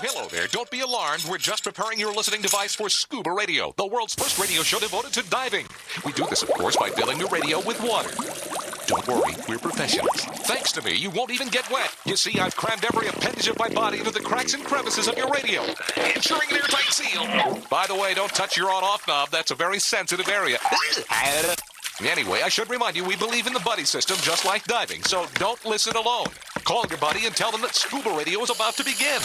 hello there. Don't be alarmed. We're just preparing your listening device for Scuba Radio, the world's first radio show devoted to diving. We do this, of course, by filling your radio with water. Don't worry, we're professionals. Thanks to me, you won't even get wet. You see, I've crammed every appendage of my body into the cracks and crevices of your radio, ensuring an airtight seal. By the way, don't touch your on-off knob. That's a very sensitive area. Anyway, I should remind you, we believe in the buddy system just like diving, so don't listen alone. Call your buddy and tell them that Scuba Radio is about to begin.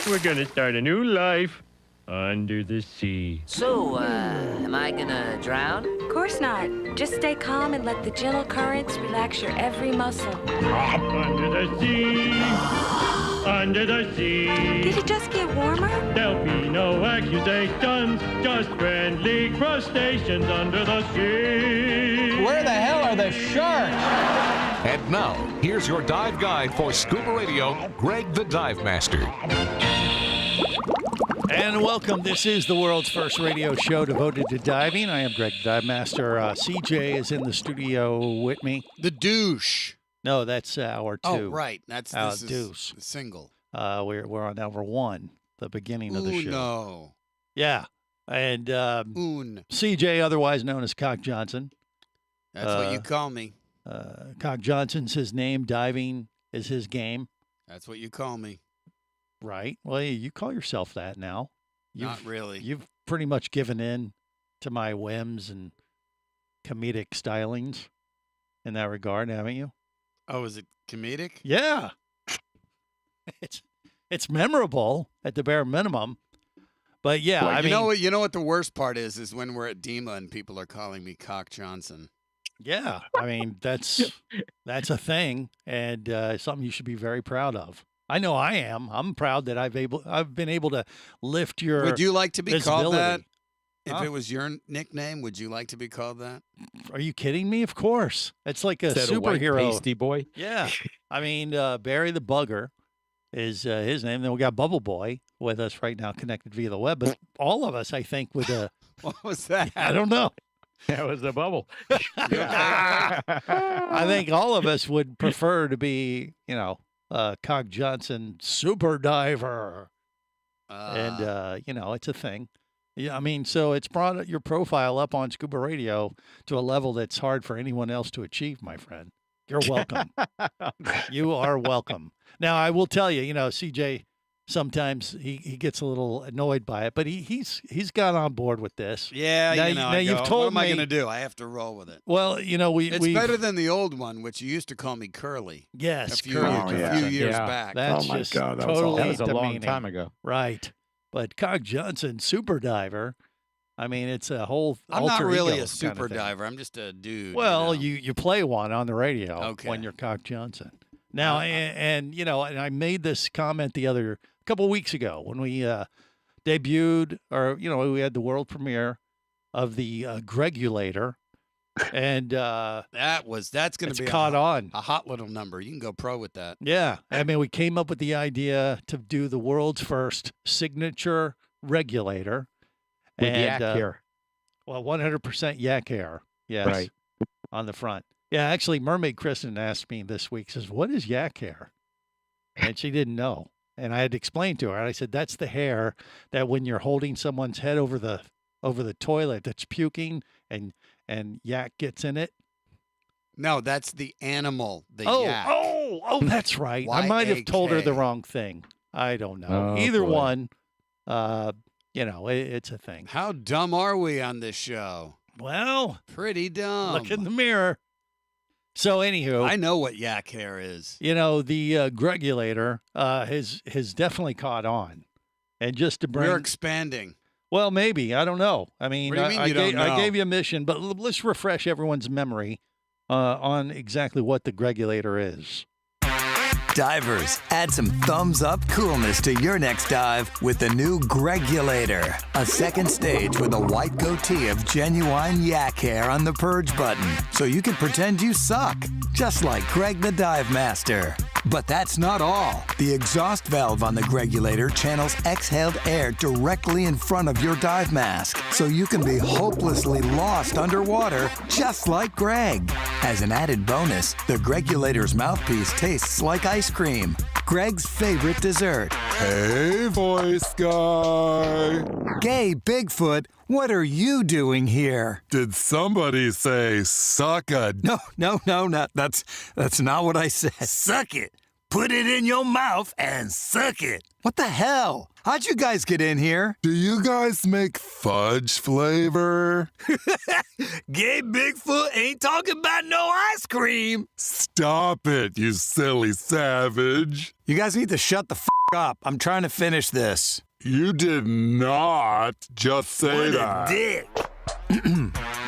We're gonna start a new life under the sea. So, am I gonna drown? Of course not. Just stay calm and let the gentle currents relax your every muscle. Under the sea, under the sea. Did it just get warmer? There'll be no accusations, just friendly crustaceans under the sea. Where the hell are the sharks? And now, here's your dive guide for Scuba Radio, Greg the Dive Master. And welcome. This is the world's first radio show devoted to diving. I am Greg the Dive Master. CJ is in the studio with me. The douche. No, that's hour 2. Oh, right. That's Our this deuce. is the single. We're on hour 1, the beginning of the show. No. Yeah. And CJ, otherwise known as Cock Johnson. That's what you call me. Cock Johnson's his name. Diving is his game. That's what you call me. Right. Well, you call yourself that now. Not really. You've pretty much given in to my whims and comedic stylings in that regard, haven't you? Oh, is it comedic? Yeah. It's memorable at the bare minimum. But yeah, Well, I mean, you know what the worst part is when we're at DEMA and people are calling me Cock Johnson. yeah, I mean that's a thing, and something you should be very proud of. I know I am. I'm proud that I've been able to lift your. Would you like to be called that? Huh? If it was your nickname, would you like to be called that? Are you kidding me? Of course. It's like a Instead of white superhero. pasty boy. Yeah. I mean, Barry the Bugger is his name. Then we got Bubble Boy with us right now, connected via the web. But all of us, I think, with a. What was that? I don't know. That was the bubble. I think all of us would prefer to be, Cock Johnson super diver. And, it's a thing. Yeah, I mean, so it's brought your profile up on Scuba Radio to a level that's hard for anyone else to achieve, my friend. You're welcome. You are welcome. Now, I will tell you, CJ, sometimes he gets a little annoyed by it, but he's got on board with this. Yeah, you've told what am I me- going to do? I have to roll with it. Well, It's better than the old one, which you used to call me Curly. Yes, a few Curly. years Yeah. back. That's Oh my just God, that totally was a long demeaning. time ago. Right. But Cock Johnson, super diver, I mean, it's a whole I'm not alter really ego a super kind of thing. diver. I'm just a dude. Well, you know? you play one on the radio Okay. when you're Cock Johnson. Now, and I made this comment a couple of weeks ago when we debuted, or we had the world premiere of the Gregulator, and that's going it's to be caught on. a hot little number. You can go pro with that. Yeah, I mean, we came up with the idea to do the world's first signature regulator. With yak hair. Well, 100% yak hair. Yes. Right. On the front. Yeah, actually, Mermaid Kristen asked me this week, says, what is yak hair? And she didn't know. And I had to explain to her. I said, that's the hair that when you're holding someone's head over the toilet that's puking and yak gets in it. No, that's the animal, the Oh, yak. oh, that's right. I might have told her the Y-A-K. wrong thing. I don't know. Oh, Either boy. one, it's a thing. How dumb are we on this show? Well, Pretty dumb. look in the mirror. So, anywho, I know what yak hair is. the Gregulator has definitely caught on. And just to bring, We're expanding. well, maybe, I don't know. I mean, What do you mean I you don't I know? gave you a mission, but let's refresh everyone's memory on exactly what the Gregulator is. Divers, add some thumbs up coolness to your next dive with the new Gregulator. A second stage with a white goatee of genuine yak hair on the purge button, so you can pretend you suck, just like Greg the Dive Master. But that's not all. The exhaust valve on the Gregulator channels exhaled air directly in front of your dive mask, so you can be hopelessly lost underwater, just like Greg. As an added bonus, the Gregulator's mouthpiece tastes like ice cream, Greg's favorite dessert. Hey, voice guy. Gay Bigfoot, what are you doing here? Did somebody say suck a... No, that's not what I said. Suck it. Put it in your mouth and suck it. What the hell? How'd you guys get in here? Do you guys make fudge flavor? Gay Bigfoot ain't talking about no ice cream. Stop it, you silly savage. You guys need to shut the f*** up. I'm trying to finish this. You did not just say What that. a dick.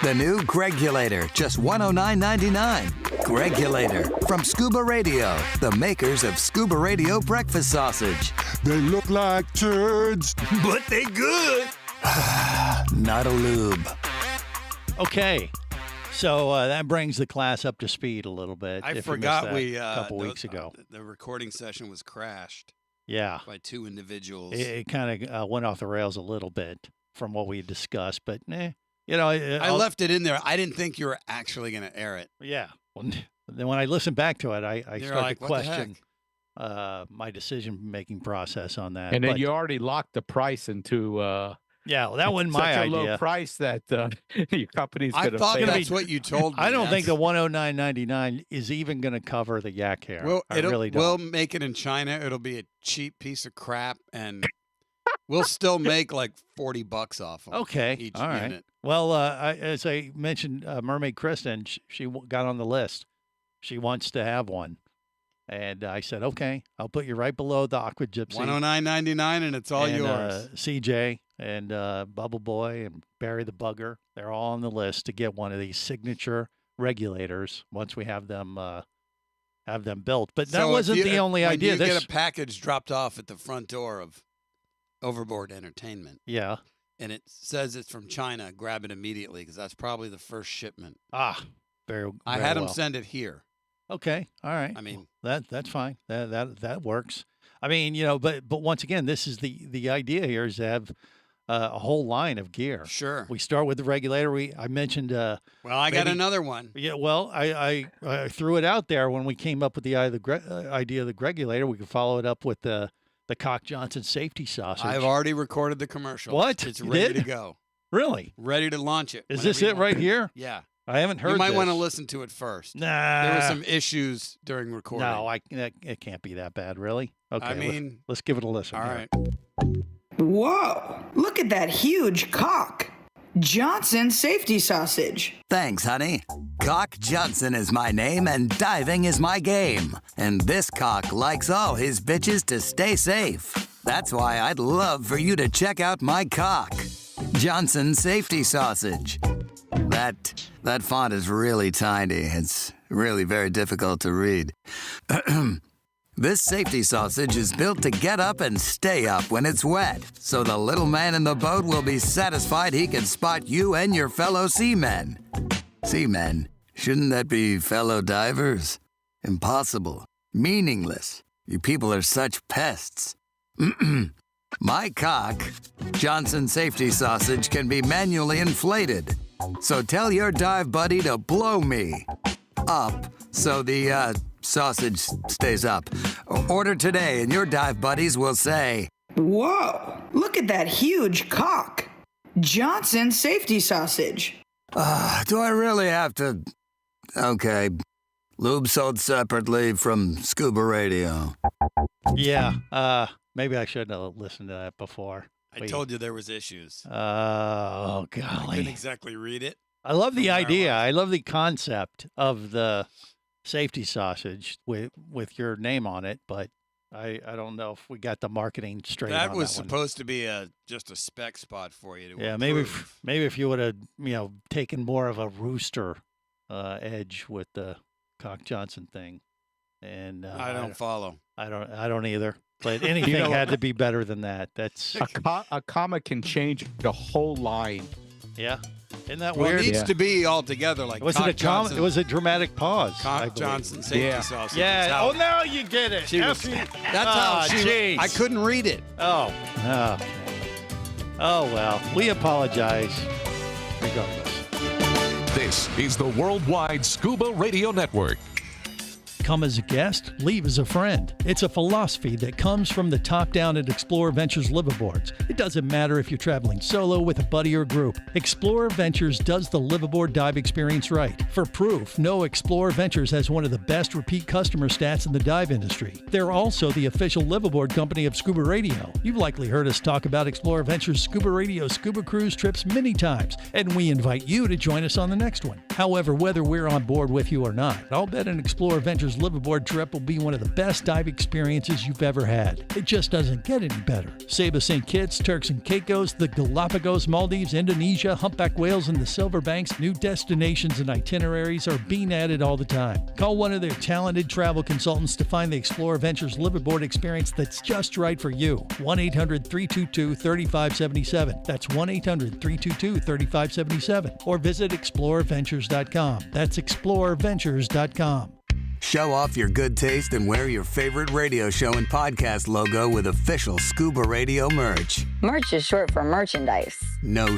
The new Gregulator, just $109.99. Gregulator from ScubaRadio, the makers of ScubaRadio breakfast sausage. They look like turds. But they good. Not a lube. Okay. So that brings the class up to speed a little bit. I if you missed forgot that we a couple weeks ago. The recording session was crashed Yeah. by two individuals. It kind of went off the rails a little bit from what we discussed, but you know, I left it in there. I didn't think you were actually going to air it. Yeah. Well, then when I listened back to it, I You're started like, to what the question my decision-making process on that. And then But, you already locked the price into yeah, well, that wasn't such my a idea. low price that your company's I going to thought pay. that's what you told me. I don't think the That's- $109.99 is even going to cover the yak hair. We'll, I really don't. we'll make it in China. It'll be a cheap piece of crap, and we'll still make like $40 off them. Okay, each all right. unit. Well, as I mentioned, Mermaid Kristen, she got on the list. She wants to have one. And I said, okay, I'll put you right below the Aqua Gypsy. $109.99, and it's all and, yours. CJ and Bubble Boy and Barry the Bugger, they're all on the list to get one of these signature regulators once we have them built. But that So if wasn't you- the only when idea. You This, get a package dropped off at the front door of Overboard Entertainment, yeah. and it says it's from China. Grab it immediately because that's probably the first shipment. Very. I very had them well. send it here. Okay, all right. I mean, That's fine. That works. I mean, you know, but once again, this is the idea here is to have a whole line of gear. sure. We start with the regulator. I mentioned. Well, I got maybe- another one. Yeah, well, I threw it out there when we came up with the idea of the regulator. We could follow it up with the Cock Johnson safety sausage. I've already recorded the commercial. What? It's You ready did? to go. Really? Ready to launch it. Is whenever this you it want. right here? Yeah. I haven't heard. You might want to this. listen to it first. Nah. There were some issues during recording. No, it can't be that bad, really. Okay. I mean, let's give it a listen. all here. right. Whoa, look at that huge cock. Johnson safety sausage. Thanks, honey. Cock Johnson is my name and diving is my game. And this cock likes all his bitches to stay safe. That's why I'd love for you to check out my cock. Johnson safety sausage. That font is really tiny. It's really very difficult to read. This safety sausage is built to get up and stay up when it's wet, so the little man in the boat will be satisfied he can spot you and your fellow seamen. Seamen? Shouldn't that be fellow divers? Impossible. Meaningless. You people are such pests. My cock, Johnson safety sausage, can be manually inflated. So tell your dive buddy to blow me up so the sausage stays up. Order today and your dive buddies will say, Whoa, look at that huge cock. Johnson safety sausage. do I really have to? Okay. Lube sold separately from ScubaRadio. Yeah. Maybe I shouldn't have listened to that before. I told you there was issues. Oh, I couldn't golly. exactly read it. I love the From where I idea. was. I love the concept of the safety sausage with your name on it, but I don't know if we got the marketing straight That on was that one. supposed to be just a spec spot for you. To Yeah, improve. maybe if you would have taken more of a rooster edge with the Cock Johnson thing, and I don't follow. I don't either. But anything had to be better than that. That's A comma can change the whole line. yeah. Isn't that Well, weird? it needs to be all together like Was Cock it a Johnson. It was a dramatic pause. I Cock believe. Johnson safety sausage. Yeah. That's how- Oh, now you get it. She was, Effie. that's how she. Jeez. I couldn't read it. Oh. Oh, well. We apologize regardless. This is the Worldwide Scuba Radio Network. Come as a guest, leave as a friend. It's a philosophy that comes from the top down at Explorer Ventures liveaboards. It doesn't matter if you're traveling solo, with a buddy, or group. Explorer Ventures does the liveaboard dive experience right. For proof, no, Explorer Ventures has one of the best repeat customer stats in the dive industry. They're also the official liveaboard company of Scuba Radio. You've likely heard us talk about Explorer Ventures Scuba Radio scuba cruise trips many times, and we invite you to join us on the next one. However, whether we're on board with you or not, I'll bet an Explorer Ventures liveaboard trip will be one of the best dive experiences you've ever had. It just doesn't get any better. Saba St. Kitts, Turks and Caicos, the Galapagos, Maldives, Indonesia, humpback whales, and the Silver Banks, new destinations and itineraries are being added all the time. Call one of their talented travel consultants to find the Explorer Ventures liveaboard experience that's just right for you. 1-800-322-3577. That's 1-800-322-3577. Or visit explorerventures.com. That's explorerventures.com. Show off your good taste and wear your favorite radio show and podcast logo with official Scuba Radio merch. Merch is short for merchandise. No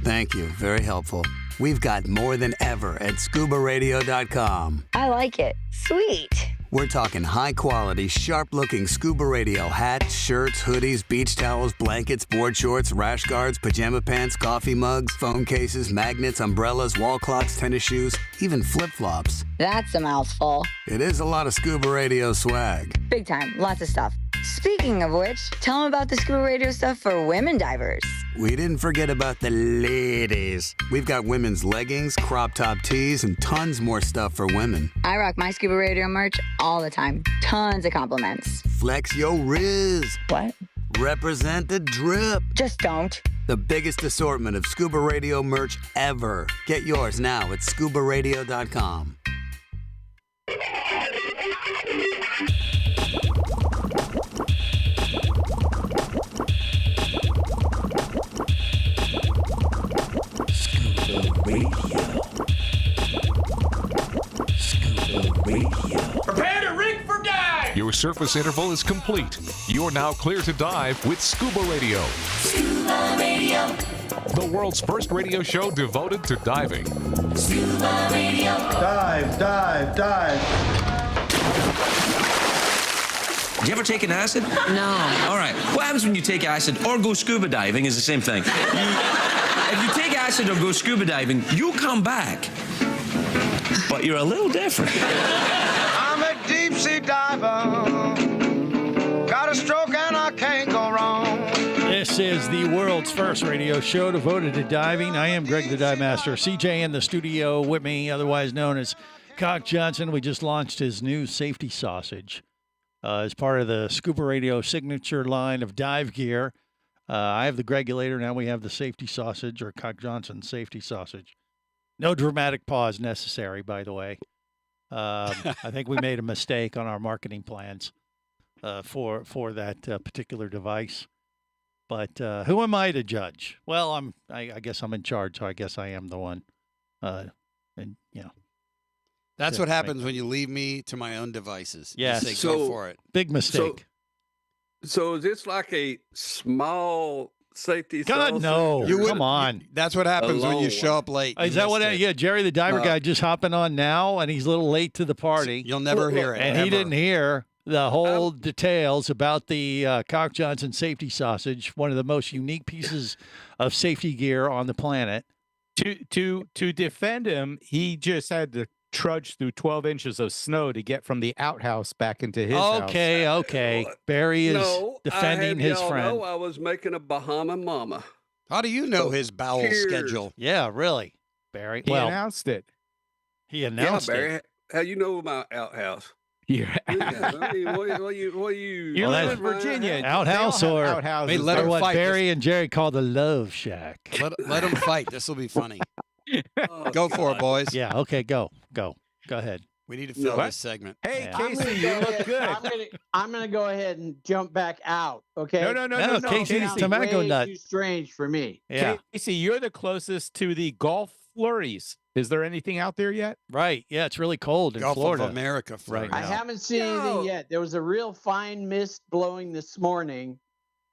Thank you. Very helpful. We've got more than ever at ScubaRadio.com. I like it. Sweet. We're talking high-quality, sharp-looking Scuba Radio hats, shirts, hoodies, beach towels, blankets, board shorts, rash guards, pajama pants, coffee mugs, phone cases, magnets, umbrellas, wall clocks, tennis shoes, even flip-flops. That's a mouthful. It is a lot of Scuba Radio swag. Big time. Lots of stuff. Speaking of which, tell them about the Scuba Radio stuff for women divers. We didn't forget about the ladies. We've got women's leggings, crop top tees, and tons more stuff for women. I rock my Scuba Radio merch all the time. Tons of compliments. Flex yo riz. What? Represent the drip. Just don't. The biggest assortment of Scuba Radio merch ever. Get yours now at ScubaRadio.com. Prepare to rig for dive! Your surface interval is complete. You're now clear to dive with Scuba Radio. Scuba Radio. The world's first radio show devoted to diving. Scuba Radio. Dive, dive, dive. Did you ever take an acid? No. All right. What happens when you take acid or go scuba diving is the same thing. If you take acid or go scuba diving, you come back. But you're a little different. I'm a deep sea diver. Got a stroke and I can't go wrong. This is the world's first radio show devoted to diving. I am Greg the Dive Master. CJ in the studio with me, otherwise known as Cock Johnson. We just launched his new safety sausage as part of the Scuba Radio signature line of dive gear. I have the Gregulator. Now we have the safety sausage, or Cock Johnson safety sausage. No dramatic pause necessary, by the way. I think we made a mistake on our marketing plans for that particular device. But who am I to judge? Well, I guess I'm in charge, so I guess I am the one. And you know, that's what happens when you leave me to my own devices. Yes. Just say, go for it. Big mistake. So is this like a small safety? God, no. Come on. That's what happens when you show up late. Is that what? Yeah, Jerry the diver guy just hopping on now, and he's a little late to the party. You'll never hear it. And he didn't hear the whole details about the Cock Johnson safety sausage, one of the most unique pieces of safety gear on the planet. To defend him, he just had to trudge through 12 inches of snow to get from the outhouse back into his house. Okay. Barry is defending his friend. No, I was making a Bahama Mama. How do you know his bowel schedule? Yeah, really, Barry. He announced it. He announced Barry, it. How you know my outhouse? Yeah. I mean, what you? You live in Virginia. Outhouse or what Barry and Jerry call the love shack. Let them fight. This will be funny. Go for it, boys. Yeah. Okay. Go ahead. We need to fill What? this segment. Hey, Yeah. Casey, you look good. I'm gonna go ahead and jump back out. Okay. No, Casey's Sounds tobacco way nut. Too strange for me. Yeah. Casey, you're the closest to the Gulf flurries. Is there anything out there yet? Right. Yeah, it's really cold in Gulf Florida. of America. Right Florida. I haven't seen anything yet. There was a real fine mist blowing this morning.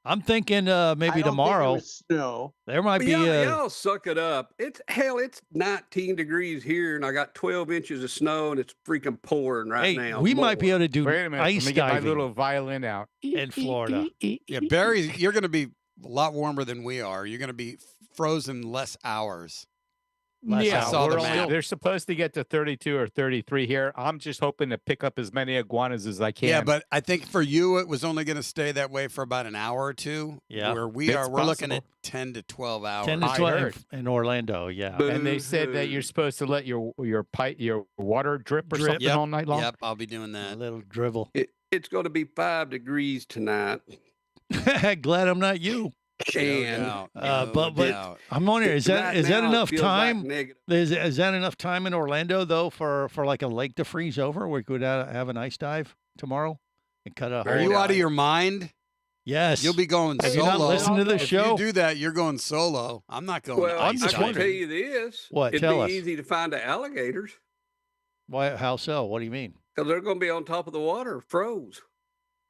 I'm thinking maybe I don't think it tomorrow was snow. there might be. Y'all suck it up. It's 19 degrees here, and I got 12 inches of snow, and it's freaking pouring right Hey, now. we might be able to do Wait a minute. ice Let me get my diving little violin out. in Florida. Yeah, Barry, you're going to be a lot warmer than we are. You're going to be frozen less hours. Yeah, saw the we're map. they're supposed to get to 32 or 33 here. I'm just hoping to pick up as many iguanas as I can. Yeah, but I think for you, it was only going to stay that way for about an hour or two. Yeah. Where we're It's looking at possible. 10 to 12 hours. 10 to I 12 heard. in Orlando. Yeah. And they said that you're supposed to let your water drip or something Yep, all night long. Yep, I'll be doing A that. little dribble. It's going to be 5 degrees tonight. Glad I'm not you. And But I'm wondering, is that right is that now, it enough feels like time? negative. Is that enough time in Orlando though for like a lake to freeze over? We could have an ice dive tomorrow and cut a. Are hole. you out of your mind? Yes. You'll be going Have you solo. not listened to the If show? you do that, you're going solo. I'm not going. Well, ice I can diving. tell you this. What? It'd Tell be us. easy to find the alligators Why? How so? What do you mean? because they're going to be on top of the water, froze,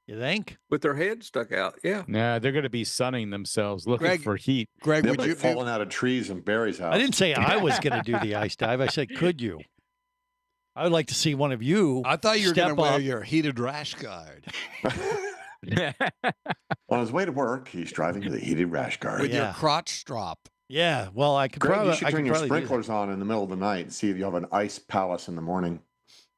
You think? with their head stuck out. Yeah. Nah, they're going to be sunning themselves, looking Greg- for heat. Greg, They'll would be you? falling out of trees in Barry's house? I didn't say I was going to do the ice dive. I said, could you? I would like to see one of you. I thought you were going step to wear up. your heated rash guard On his way to work, he's driving to the heated rash guard. with your Yeah. crotch strop. Yeah. Well, I could Greg, probably. you should I turn could your probably do that. sprinklers on in the middle of the night and see if you have an ice palace in the morning.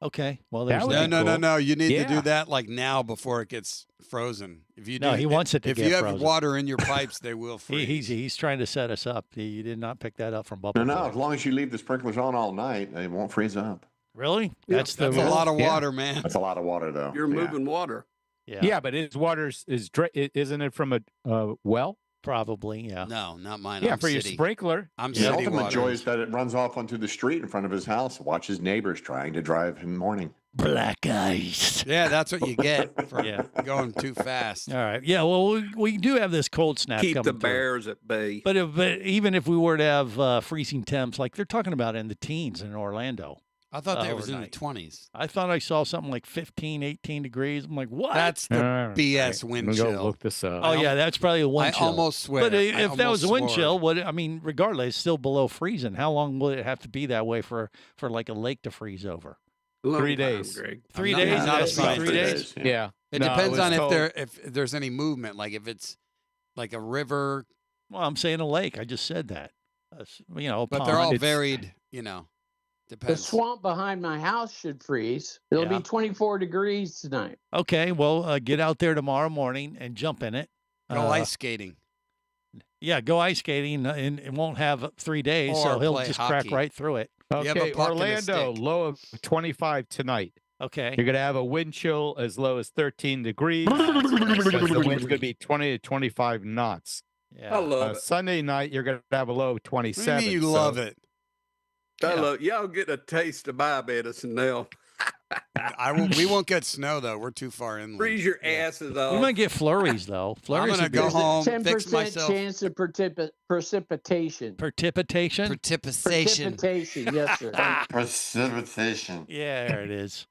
Okay. Well, That there's would No, be no, no, cool. no. You need to Yeah. do that like now before it gets frozen. If you do, No, he wants it to If get you have frozen. water in your pipes, they will freeze. He's trying to set us up. You did not pick that up from Bubba. No, Boy. as long as you leave the sprinklers on all night, they won't freeze up. Really? That's the That's a rule? lot of Yeah. water, man. That's a lot of water, though. You're Yeah. moving water. Yeah. Yeah, but his water's isn't it from a well? Probably. Yeah. No, not mine. Yeah, I'm for your city. sprinkler. I'm The city ultimate water. joy is that it runs off onto the street in front of his house. Watch his neighbors trying to drive in the morning. Black ice. Yeah, that's what you get for Yeah. going too fast. All right. Yeah. Well, we do have this cold snap Keep coming the through. bears at bay. But even if we were to have freezing temps, like they're talking about in the teens in Orlando. I thought that was in the overnight. 20s. I thought I saw something like 15, 18 degrees. I'm like, what? That's the All BS right. wind Let me go chill. look this up. Oh, yeah, that's probably a wind I chill. almost swear. But I if that was a wind almost chill, swore. I mean, regardless, it's still below freezing. How long will it have to be that way for like a lake to freeze over? Long 3 time, days. Greg. 3 not- days? I'm not It has to be a 3 scientist. days? Yeah. It No, depends was on told- if there's any movement. Like if it's like a river, Well, I'm saying a lake. I just said that. You know, a but pond. they're all It's- varied. You know, The depends. swamp behind my house should freeze. It'll Yeah. be 24 degrees tonight. Okay, well, get out there tomorrow morning and jump in it. Go ice skating. Yeah, go ice skating, and it won't have 3 days, Or so he'll play just crack hockey. right through it. You have a Okay, puck and a Orlando, stick. low of 25 tonight. Okay. You're going to have a wind chill as low as 13 degrees. The wind's going to be 20 to 25 knots. Yeah. I love it. Sunday night, you're going to have a low of What do 27. you mean you so- love it? I love y'all getting a taste of my medicine now. We won't get snow though. We're too far inland. Freeze your asses off. We might get flurries, though. Flurries I'm gonna would be go good. home, 10% fix myself. chance of precipitation. Precipitation? Precipitation. Precipitation, yes, sir. Precipitation. Yeah, there it is.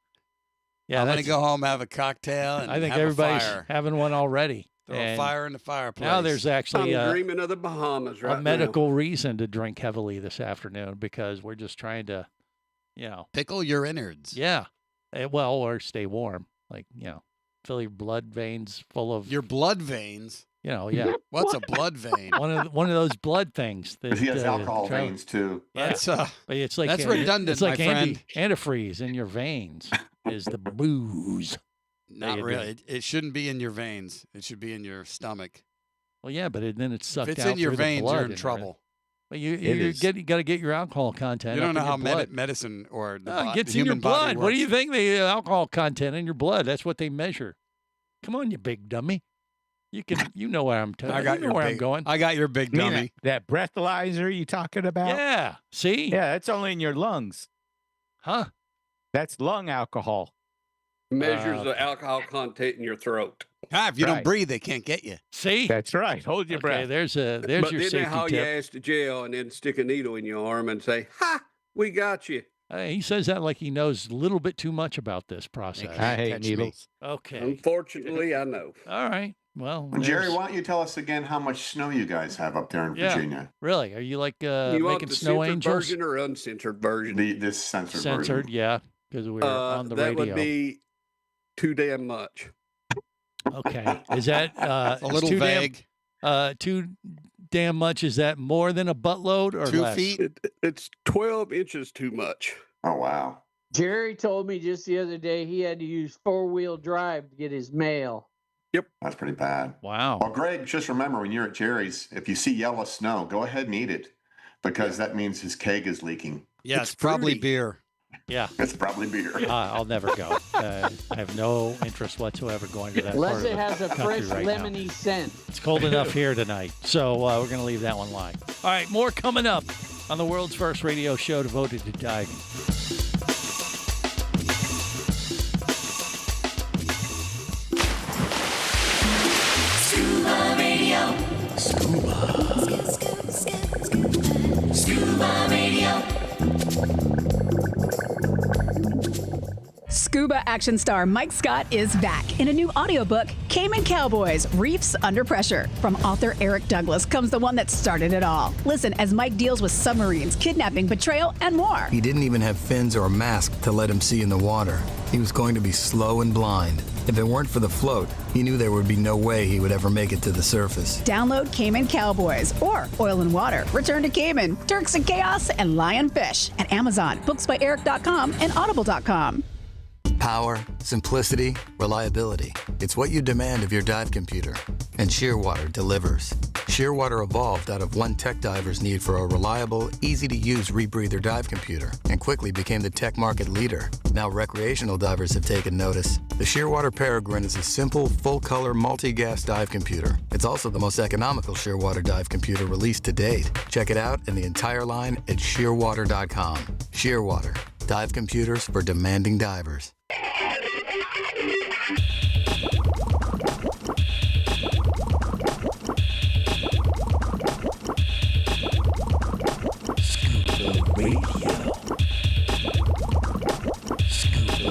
Yeah, I'm gonna that's- go home, have a cocktail, and I think have everybody's a fire. having one already. Throw a And fire in the fireplace. Now there's actually I'm dreaming of the Bahamas right a medical reason to drink heavily this afternoon because we're just trying to, pickle your innards. Yeah. Well, or stay warm. Like, fill your blood veins full of, Your blood veins. yeah. What's a blood vein? One of those blood things. That, He has alcohol try- veins, too. Yeah. That's But it's like that's redundant, It's like my friend. antifreeze in your veins is the booze. Not you really. It shouldn't be in your veins. It should be in your stomach. Well, yeah, but then it's sucked If it's out in your through the veins, blood you're in and trouble. But It you is. got to get your alcohol content. You don't know up how in your blood. medicine or the, No, it gets the in your human body blood. What do you works. think the alcohol content in your blood? That's what they measure. Come on, you big dummy. You know where I'm telling. I got you know your where big, I'm going. I got your big You mean dummy. that breathalyzer you talking about? Yeah. See? Yeah, that's only in your lungs. Huh? That's lung alcohol. Measures the alcohol content in your throat. If you don't breathe, they can't get you. See? That's right. Hold your breath. There's But your then they safety haul your tip. ass to jail and then stick a needle in your arm and say, "Ha, we got you." He says that like he knows a little bit too much about this process. I hate needles. Okay. Unfortunately, I know. All right. Well, Jerry, there's- why don't you tell us again how much snow you guys have up there in Yeah. Virginia? Really? Are you like You want making the snow censored angels? version or uncensored version? This censored Censored, version. yeah, because we're on the that radio. would be too damn much. Okay. Is that a little too vague. Too damn much? Is that more than a buttload or 2 less? feet? It's 12 inches too much. Oh, wow. Jerry told me just the other day he had to use 4-wheel drive to get his mail. That's pretty bad. Wow. Well, Greg, just remember when you're at Jerry's, if you see yellow snow, go ahead and eat it because that means his keg is leaking. Yeah, it's probably beer. Yeah. It's probably beer. I'll never go. I have no interest whatsoever going to that part Unless of it the has a country fresh right now. lemony scent. It's cold enough here tonight, so we're going to leave that one lying. All right, more coming up on the world's first radio show devoted to diving. Scuba Radio. Scuba Radio. Scuba action star Mike Scott is back in a new audiobook, Cayman Cowboys, Reefs Under Pressure. From author Eric Douglas comes the one that started it all. Listen as Mike deals with submarines, kidnapping, betrayal, and more. He didn't even have fins or a mask to let him see in the water. He was going to be slow and blind. If it weren't for the float, he knew there would be no way he would ever make it to the surface. Download Cayman Cowboys or Oil and Water, Return to Cayman, Turks and Chaos, and Lionfish at Amazon, booksbyeric.com, and audible.com. Power, simplicity, reliability. It's what you demand of your dive computer. And Shearwater delivers. Shearwater evolved out of one tech diver's need for a reliable, easy-to-use rebreather dive computer and quickly became the tech market leader. Now recreational divers have taken notice. The Shearwater Peregrine is a simple, full-color, multi-gas dive computer. It's also the most economical Shearwater dive computer released to date. Check it out and the entire line at shearwater.com. Shearwater. Dive computers for demanding divers.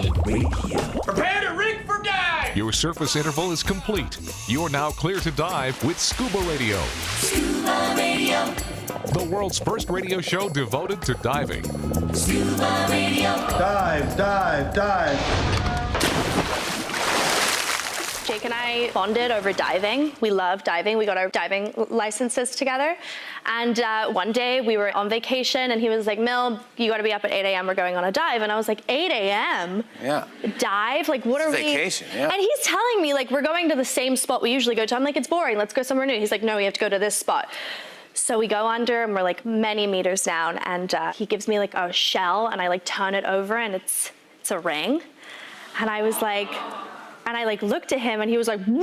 Prepare to rig for dive! Your surface interval is complete. You're now clear to dive with Scuba Radio. Scuba Radio. The world's first radio show devoted to diving. Scuba Radio. Dive, dive, dive. Jake and I bonded over diving. We love diving. We got our diving licenses together. And one day we were on vacation and he was like, Mil, you gotta be up at 8 a.m. We're going on a dive. And I was like, 8 a.m.? Yeah. Dive? Like, what It's are vacation, we? yeah. And he's telling me, like, we're going to the same spot we usually go to. I'm like, it's boring. Let's go somewhere new. He's like, no, we have to go to this spot. So we go under and we're like many meters down. And he gives me like a shell and I like turn it over and it's a ring. And I was like, and I like looked at him and he was like, and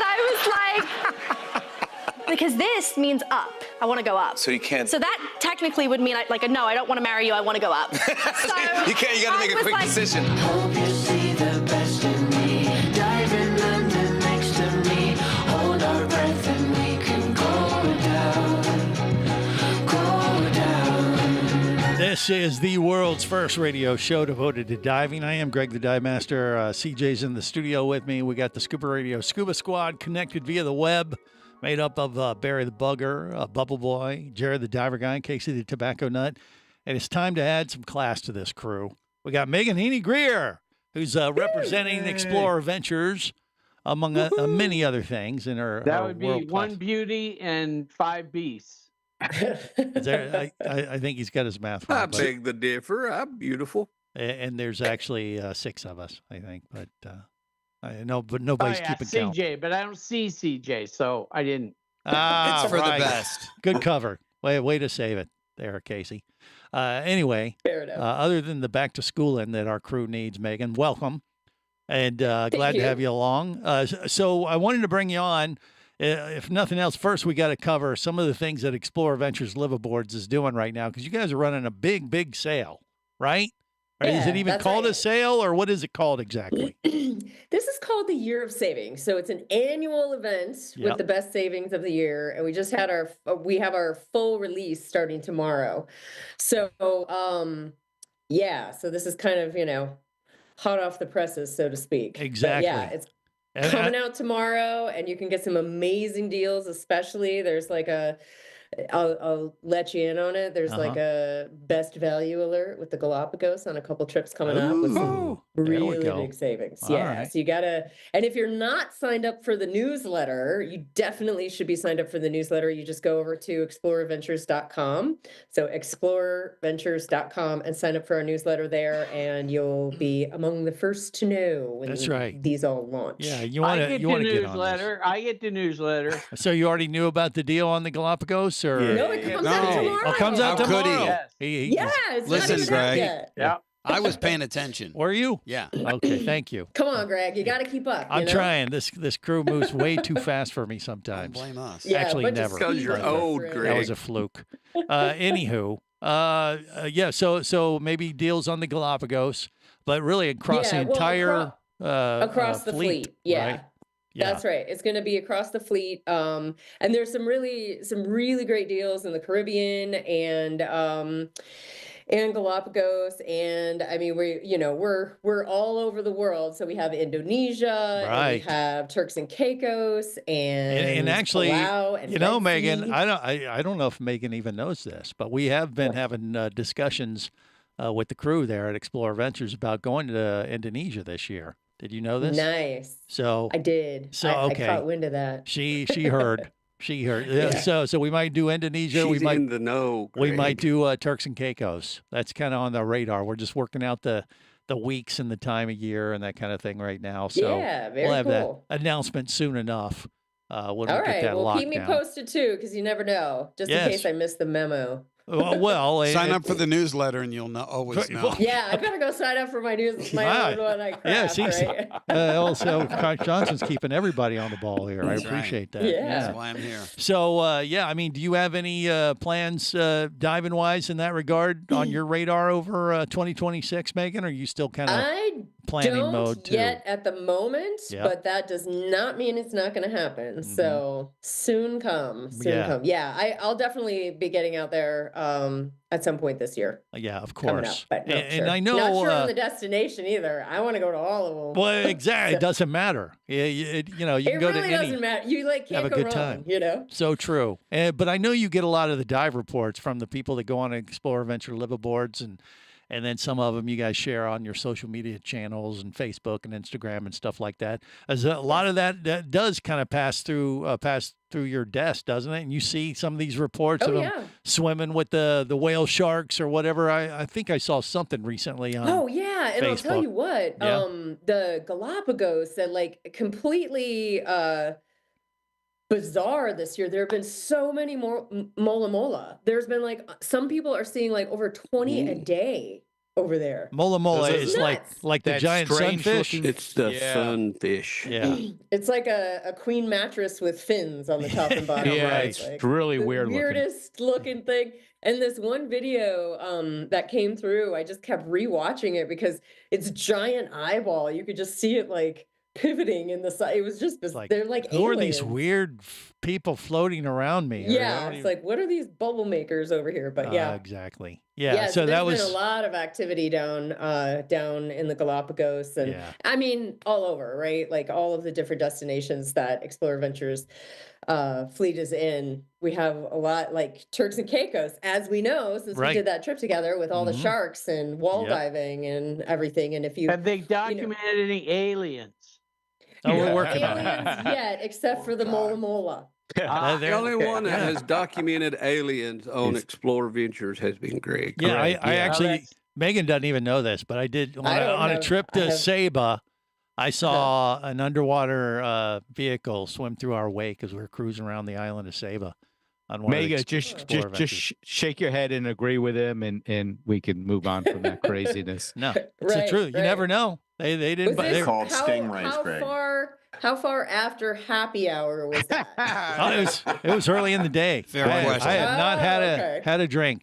I was like, because this means up. I want to go up. So you can't. So that technically would mean like, no, I don't want to marry you. I want to go up. So you can't. You got to make a quick decision. Hope you see the best in me. Dive in London next to me. Hold our breath and we can go down. Go down. This is the world's first radio show devoted to diving. I am Greg the Dive Master. CJ's in the studio with me. We got the Scuba Radio Scuba Squad connected via the web, made up of Barry the Bugger, Bubble Boy, Jared the Diver Guy, Casey the Tobacco Nut. And it's time to add some class to this crew. We got Megan Heaney-Greer, who's representing Explorer Ventures, among many other things in her That would be world class. one beauty and 5 beasts. Is there, I think he's got his math wrong. I but- beg the differ. I'm beautiful. And there's actually 6 of us, I think. But I know, but Oh, nobody's yeah, keeping count. CJ, but I don't see CJ, so I didn't. Ah, It's for right. the best. Good cover. Way to save it there, Casey. Anyway, other than the back to schooling that our crew needs, Megan, welcome. And glad to have you along. So I wanted to bring you on. If nothing else, first we got to cover some of the things that Explorer Ventures Liveaboards is doing right now, because you guys are running a big sale right? Or is it even called a sale, or what is it called exactly? This is called the Year of Savings. So it's an annual event with the best savings of the year, and we just had we have our full release starting tomorrow. So so this is kind of hot off the presses, so to speak. Exactly. But yeah, it's coming out tomorrow, and you can get some amazing deals. Especially there's like I'll let you in on it. There's like a best value alert with the Galapagos on a couple trips coming up with some really big savings. All So you gotta, and if you're not signed up for the newsletter, you definitely should be signed up for the newsletter. You just go over to explorerventures.com. So explorerventures.com and sign up for our newsletter there, and you'll be among the first to know when these all launch. Yeah, you want to get on this. I get the newsletter. So you already knew about the deal on the Galapagos, or No, it comes out tomorrow. Oh, comes out How could tomorrow. he? It's Listen, not even out Greg. yet. Yeah. I was paying attention. Were you? Yeah. Okay, thank you. Come on, Greg. You got to keep up. I'm trying. This crew moves way too fast for me sometimes. Don't blame us. Yeah, Actually, but never. Because you're old, Greg. That was a fluke. Anywho, so maybe deals on the Galapagos, but really across the entire across the fleet. Yeah. Right? That's right. It's going to be across the fleet. And there's some really great deals in the Caribbean and Galapagos. And I mean, we're all over the world. So we have Indonesia, and we have Turks and Caicos, and actually, Palau, and Megan, I don't know if Megan even knows this, but we have been having discussions with the crew there at Explore Ventures about going to Indonesia this year. Did you know this? Nice. So I did. So I okay, caught wind of that. She heard. She heard. Yeah. So we might do Indonesia. She's we might in the know. We Greg. might do Turks and Caicos. That's kind of on the radar. We're just working out the weeks and the time of year and that kind of thing right now. So very we'll have cool. that announcement soon enough. When All we get right. that Well, locked keep me down. posted too, because you never know. Just in case I missed the memo. Well, sign up for the newsletter and you'll always know. Yeah, I better go sign up for my own one. Right? Also, Coach Johnson's keeping everybody on the ball here. That's I appreciate that. Yeah. That's why I'm here. So, I mean, do you have any plans diving wise in that regard on your radar over 2026, Megan? Or are you still kind of planning mode too? Yet at the moment, but that does not mean it's not going to happen. Mm-hmm. So soon come. Yeah, I'll definitely be getting out there at some point this year. Yeah, of Coming course. up, but not And sure. I know not sure on the destination either. I want to go to all of them. Well, exactly. It doesn't matter. You can go It to really any. doesn't matter. You can't have a go good wrong. time. So true. But I know you get a lot of the dive reports from the people that go on Explore Adventure liveaboards, and then some of them you guys share on your social media channels and Facebook and Instagram and stuff like that. As a lot of that does kind of pass through your desk, doesn't it? And you see some of these reports of them swimming with the whale sharks or whatever. I think I saw something recently on and Facebook. I'll tell you what, the Galapagos that completely bizarre this year. There have been so many more mola mola. There's been some people are seeing over 20 a day over there. Mola mola is like the giant sunfish. It's the sunfish. Yeah. It's like a queen mattress with fins on the top and bottom. Yeah, right? it's really the weird weirdest looking thing. And this one video that came through, I just kept rewatching it because it's giant eyeball. You could just see it pivoting in the side. It was just they're like who are these aliens. weird people floating around me? Yeah, it's what are these bubble makers over here? But exactly. Yeah, so there's that was been a lot of activity down in the Galapagos, and I mean all over, right? All of the different destinations that Explore Ventures fleet is in. We have a lot Turks and Caicos, as we know, since we did that trip together with all the sharks and wall diving and everything. And if you have they documented any aliens? Oh, we're working on it. aliens yet, except for the mola mola. The only one that has documented aliens on Explore Ventures has been Greg. Yeah, I actually, Megan doesn't even know this, but I did on a trip to Saba. I saw an underwater vehicle swim through our wake as we were cruising around the island of Saba. Mega, just shake your head and agree with him, and we can move on from that craziness. No, it's the truth. You never know. They didn't. They're called stingrays, Greg. How far after happy hour was that? It was early in the day. Fair question. I had not had a drink.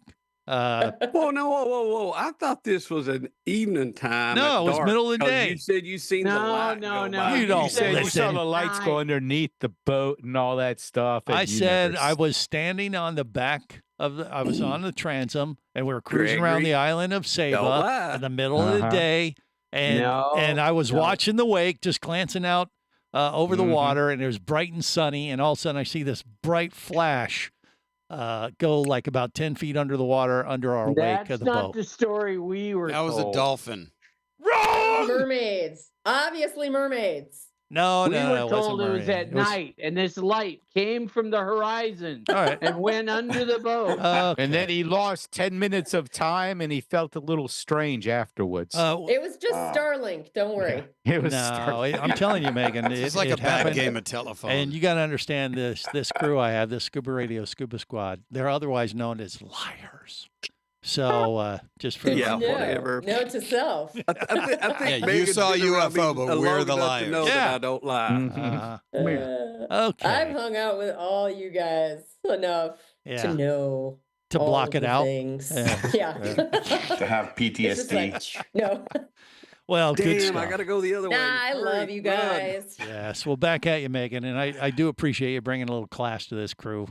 Whoa, no, whoa. I thought this was an evening time. No, at it was dark, middle of the 'cause day. You said you seen the light go by. You don't said you saw listen. the lights go underneath the boat and all that stuff. And I you said never I was standing on the back of I was on the transom, and we were cruising around Gregory, the island of don't Saba lie. in the middle of the day, and I was watching the wake, just glancing out over the water, and it was bright and sunny, and all of a sudden I see this bright flash go like about 10 feet under the water under our wake of the That's not boat. the story we were That was a told. dolphin. Wrong! Mermaids. Obviously mermaids. No, We no, were no, it told wasn't it was marine. at It was- night, and this light came from the horizon All right. and went under the boat. Okay. And then he lost 10 minutes of time, and he felt a little strange afterwards. It was just Starlink. Don't worry. It was No, I'm telling you, Megan, It's like it a bad happened. game of telephone. And you got to understand this crew I have, this Scuba Radio Scuba Squad, they're otherwise known as liars. So just for Yeah, No, whatever. Note to self. I think Yeah, you Megan's saw been around UFO, me but we're long the enough liars. to know Yeah. that I don't lie. Okay. I've hung out with all you guys enough Yeah. to know To all block of it the out? Things. Yeah. To have It's just PTSD. like, no. Well, good Damn, stuff. I got to go the other way. Nah, I love you guys. Yes. Well, back at you, Megan. And I do appreciate you bringing a little class to this crew.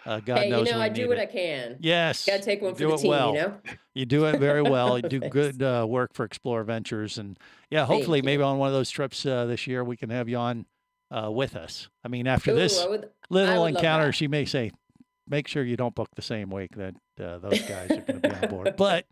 God Hey, knows you know, we I need do what it. I can. Yes. Gotta take one for do the it team, well. you know? You do it very well. You do Thanks. good work for Explore Ventures. And yeah, hopefully Thank maybe on one of those trips this year, we can have you on with us. I mean, after Ooh, this I would little love encounter, that. she may say, make sure you don't book the same wake that those guys are going to be on board. But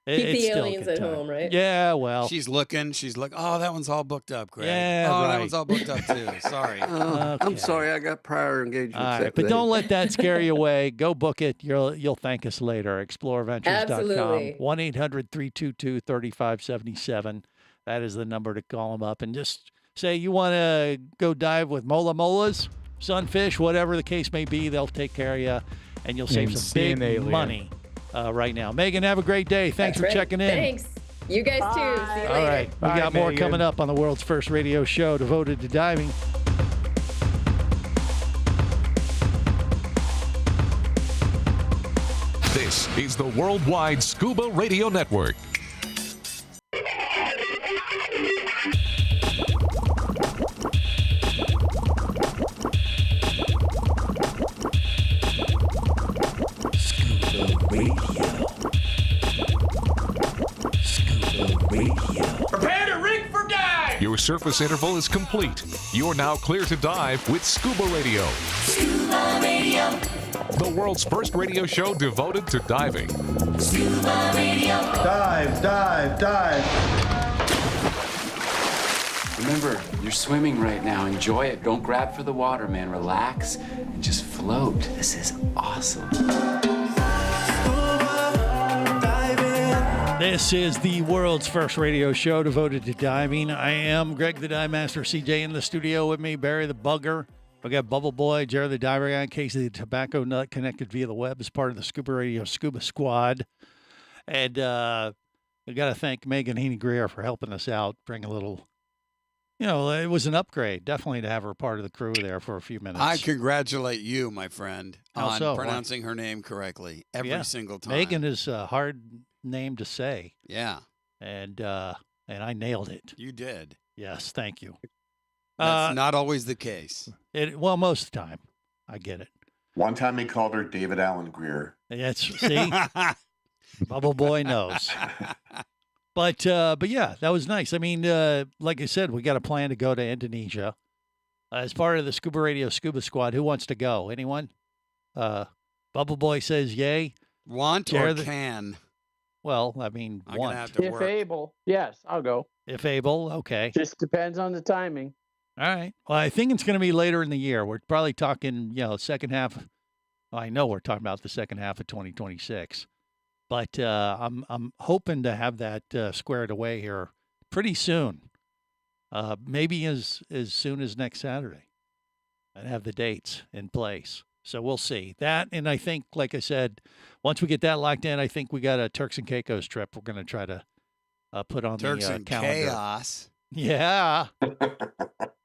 Keep it's the still a aliens good at time. home, right? Yeah, well. She's looking. Oh, that one's all booked up, Greg. Yeah, oh, right. that one's all booked up too. Sorry. I'm Okay. sorry, I got prior engagements. All right, that but day. don't let that scare you away. Go book it. You'll thank us later. ExploreVentures.com. Absolutely. 1-800-322-3577. That is the number to call them up. And just say you want to go dive with molas, sunfish, whatever the case may be. They'll take care of you, and you'll save And some see an big alien. money right now. Megan, have a great day. Thanks That's for right. checking in. Thanks. You guys too. See you later. All right. We Bye, got more Megan. coming up on the world's first radio show devoted to diving. This is the Worldwide Scuba Radio Network. Scuba Radio. Scuba Radio. Prepare to rig for dive! Your surface interval is complete. You're now clear to dive with Scuba Radio, Scuba Radio. the world's first radio show devoted to diving. Scuba Radio. Dive, dive, dive. Remember, you're swimming right now. Enjoy it. Don't grab for the water, man. Relax and just float. This is awesome. This is the world's first radio show devoted to diving. I am Greg the Dive Master, CJ in the studio with me, Barry the Bugger. We got Bubble Boy, Jared the Diver Guy, Casey the Tobacco Nut, connected via the web as part of the Scuba Radio Scuba Squad. And we got to thank Megan Heaney-Greer for helping us out, bring a little, it was an upgrade, definitely, to have her part of the crew there for a few minutes. I congratulate you, my friend, How on so? pronouncing her name correctly every single time. Megan is a hard name to say. Yeah. And I nailed it. You did. Yes, thank you. That's not always the case. Well, most of the time. I get it. One time he called her David Allen Greer. See? Bubble Boy knows. But yeah, that was nice. I mean, like I said, we got a plan to go to Indonesia. As part of the Scuba Radio Scuba Squad, who wants to go? Anyone? Bubble Boy says yay. Want or can? Well, I mean, I'm want. gonna have to If work. able, yes, I'll go. If able, okay. Just depends on the timing. All right. Well, I think it's going to be later in the year. We're probably talking, second half. Well, I know we're talking about the second half of 2026, but I'm hoping to have that squared away here pretty soon. Maybe as soon as next Saturday, and have the dates in place. So we'll see that. And I think, like I said, once we get that locked in, I think we got a Turks and Caicos trip we're going to try to put on Turks the and calendar. chaos. Yeah.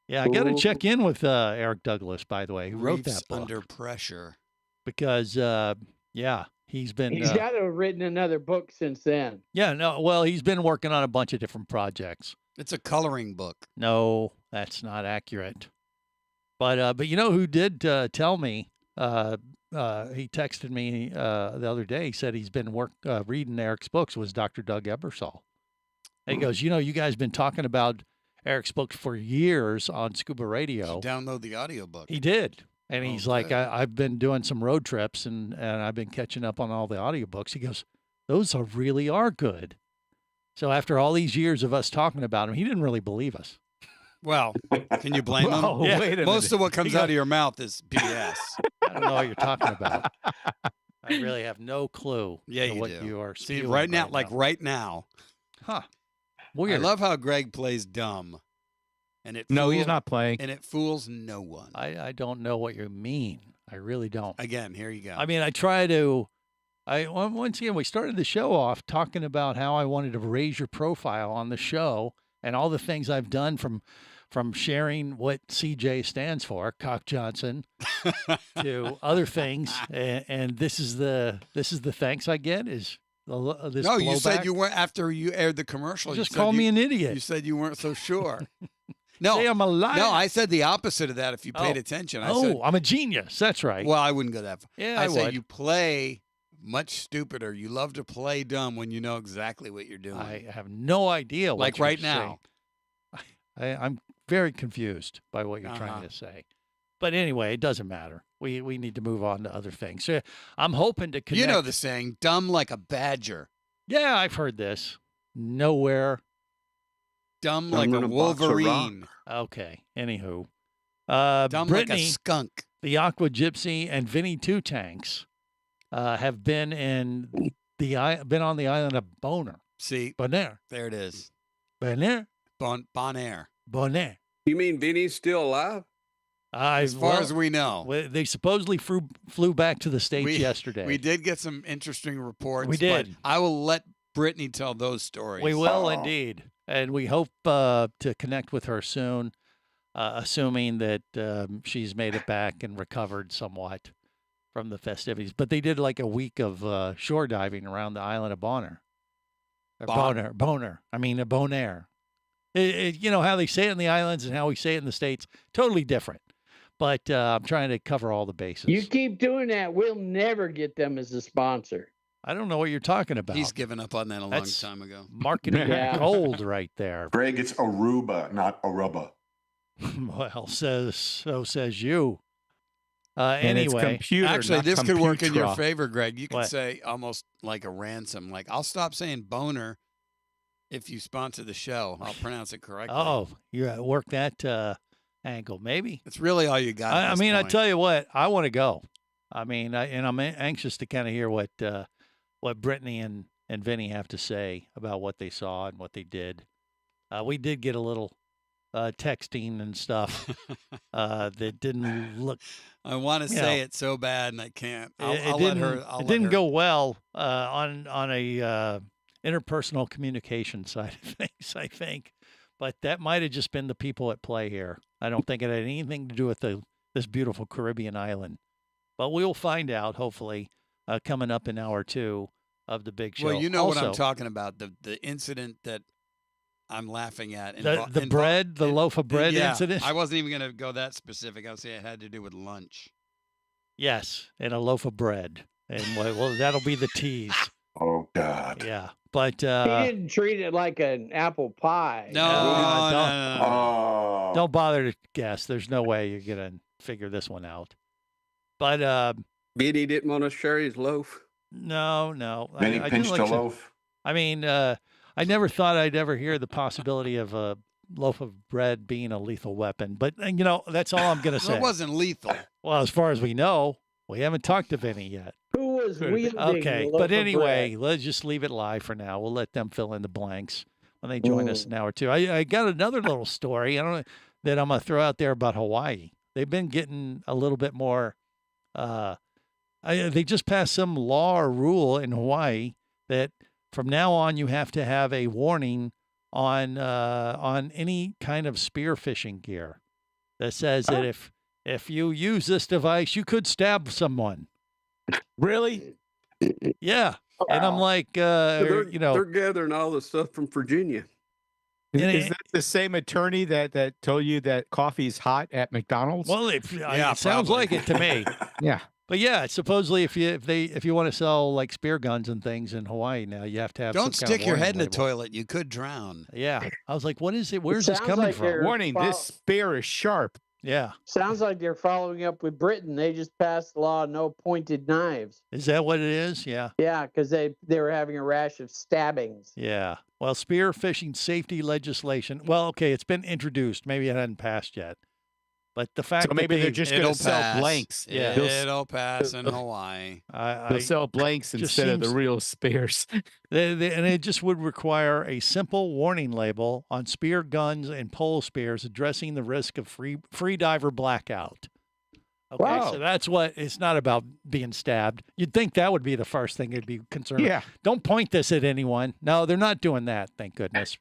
Yeah, I got to check in with Eric Douglas, by the way, who wrote Reefs that book. Under Pressure. Because, yeah, He's been. He's got to have written another book since then. Yeah, no. Well, he's been working on a bunch of different projects. It's a coloring book. No, that's not accurate. But you know who did tell me? He texted me the other day. He said he's been reading Eric's books. Was Dr. Doug Ebersol? And he goes, you guys been talking about Eric's books for years on Scuba Radio. Download the audiobook. He did. And he's like, I've been doing some road trips and I've been catching up on all the audiobooks. He goes, those really are good. So after all these years of us talking about him, he didn't really believe us. Well, can you blame him? Oh, yeah. Wait a Most minute. of what comes out of your mouth is BS. I don't know what you're talking about. I really have no clue what do. you are See, spewing right now, right now. Huh. I Weird. love how Greg plays dumb. And he's not playing. And it fools no one. I don't know what you mean. I really don't. Again, here you go. I mean, I try to. Once again, we started the show off talking about how I wanted to raise your profile on the show and all the things I've done from sharing what CJ stands for, Cock Johnson, to other things. And this is the thanks I get is this. No, blowback. you said you weren't after you aired the commercial. Just call me an idiot. You said you weren't so sure. No, Say I'm a liar. No, I said the opposite of that. If you paid attention, I said, I'm a genius. That's right. Well, I wouldn't go that far. Yeah, I I said would. you play much stupider. You love to play dumb when you know exactly what you're doing. I have no idea what like you're right now. saying. I'm very confused by what you're trying to say. But anyway, it doesn't matter. We need to move on to other things. So I'm hoping to connect. You know the saying, dumb like a badger. Yeah, I've heard this. Nowhere. Dumb like a Wolverine. Okay. Anywho. Dumb Brittany, like a skunk. The Aqua Gypsy and Vinny Two Tanks have been on the island of Bonaire. See? Bonaire. There it is. Bonaire. Bonaire. Bonaire. You mean Vinny's still alive? As far as we know. They supposedly flew back to the States yesterday. We did get some interesting reports. We did. But I will let Brittany tell those stories. We will indeed. And we hope to connect with her soon, assuming that she's made it back and recovered somewhat from the festivities. But they did like a week of shore diving around the island of Bonaire. Bonaire. I mean, Bonaire. You know how they say it in the islands and how we say it in the States? Totally different. But I'm trying to cover all the bases. You keep doing that, we'll never get them as a sponsor. I don't know what you're talking about. He's given up on that a long time ago. Marketing gold right there. Greg, it's Aruba, not Aruba. Well, so says you. And it's Anyway, computer, actually, not this could work in your computra. favor, Greg. You could What? say almost like a ransom. Like, I'll stop saying boner if you sponsor the show. I'll pronounce it correctly. Oh, you work that angle, maybe. It's really all you got. I mean, I tell you what, I want to go. I mean, and I'm anxious to kind of hear what Brittany and Vinny have to say about what they saw and what they did. We did get a little texting and stuff that didn't look. I want to say it so bad, and I can't. I'll let her. It didn't go well on a interpersonal communication side of things, I think. But that might have just been the people at play here. I don't think it had anything to do with this beautiful Caribbean island. But we'll find out, hopefully, coming up in hour 2 of the big show. Well, you know also, what I'm talking about. The incident that I'm laughing at. The bread, the loaf of bread incident? I wasn't even going to go that specific. I would say it had to do with lunch. Yes, and a loaf of bread. And well, that'll be the tease. Oh, God. Yeah. But he didn't treat it like an apple pie. No. Don't bother to guess. There's no way you're going to figure this one out. But Vinny didn't want to share his loaf. No. Vinny pinched a loaf. I mean, I never thought I'd ever hear the possibility of a loaf of bread being a lethal weapon. But, you know, that's all I'm going to say. It wasn't lethal. Well, as far as we know, we haven't talked to Vinny yet. Who was wielding Okay, the loaf but of anyway, bread? let's just leave it live for now. We'll let them fill in the blanks when they join us in hour 2. I got another little story that I'm going to throw out there about Hawaii. They've been getting a little bit more. They just passed some law or rule in Hawaii that from now on you have to have a warning on any kind of spearfishing gear that says that if you use this device, you could stab someone. Really? Yeah. And I'm like, They're you gathering all the stuff from Virginia. Is that the same attorney that told you that coffee's hot at McDonald's? well, it sounds like it to me. Yeah. But yeah, supposedly if you want to sell like spear guns and things in Hawaii now, you have to have Don't some kind of stick your head in warning a label. toilet. You could drown. Yeah. I was like, what is it? Where's this sounds coming like from? they're Warning, this spear is sharp. Yeah. Sounds like they're following up with Britain. They just passed the law, no pointed knives. Is that what it is? Yeah. Yeah, because they were having a rash of stabbings. Yeah. Well, spear fishing safety legislation. Well, okay, it's been introduced. Maybe it hadn't passed yet. But the fact So maybe they're just going to sell blanks. Yeah. It'll pass in Hawaii. They'll sell blanks instead of the real spears. And it just would require a simple warning label on spear guns and pole spears addressing the risk of free diver blackout. Okay, Wow. so that's what it's not about being stabbed. You'd think that would be the first thing they'd be concerned Yeah. with. Don't point this at anyone. No, they're not doing that, thank goodness.